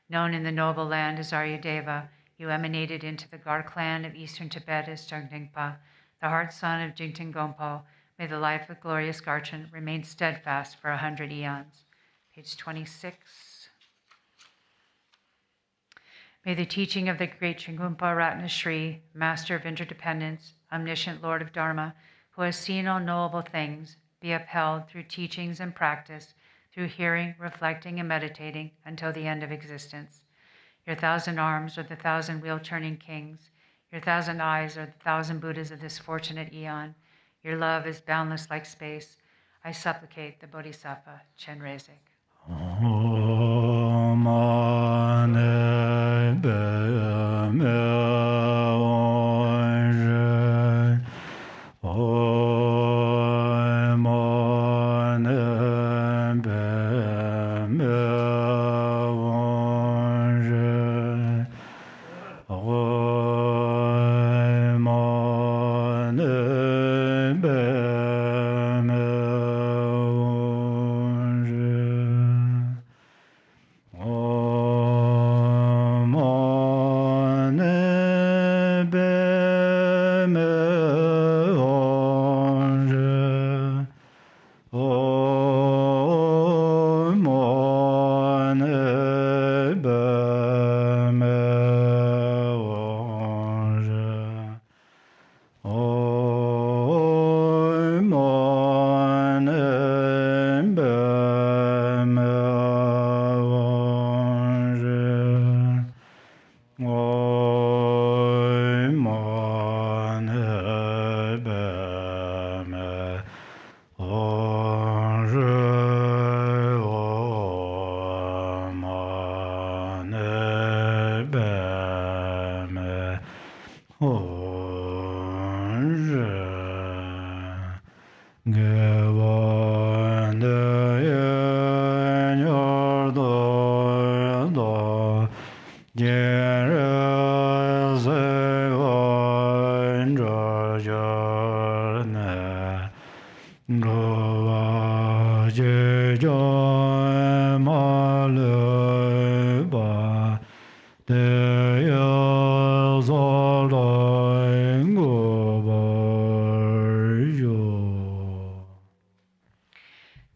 Known in the noble land as Aryadeva, you emanated into the Gar clan of eastern Tibet as Jangdingpa, the heart son of Jigten Gompo. May the life of glorious Garchen remain steadfast for 100 eons. Page 26. May the teaching of the great Trungpa Ratna Shri, master of interdependence, omniscient Lord of Dharma, who has seen all knowable things, be upheld through teachings and practice, through hearing, reflecting, and meditating until the end of existence. Your 1,000 arms are the 1,000 wheel-turning kings. Your 1,000 eyes are the 1,000 Buddhas of this fortunate eon. Your love is boundless like space. I supplicate the Bodhisattva Chenrezig.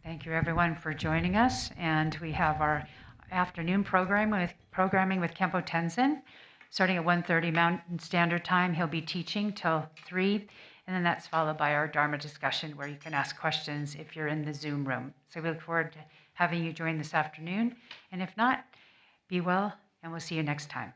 Thank you, everyone, for joining us. And we have our afternoon programming with Khenpo Tenzin, starting at 1:30 Mountain Standard Time. He'll be teaching till 3, and then that's followed by our Dharma discussion, where you can ask questions if you're in the Zoom room. So we look forward to having you join this afternoon. And if not, be well, and we'll see you next time.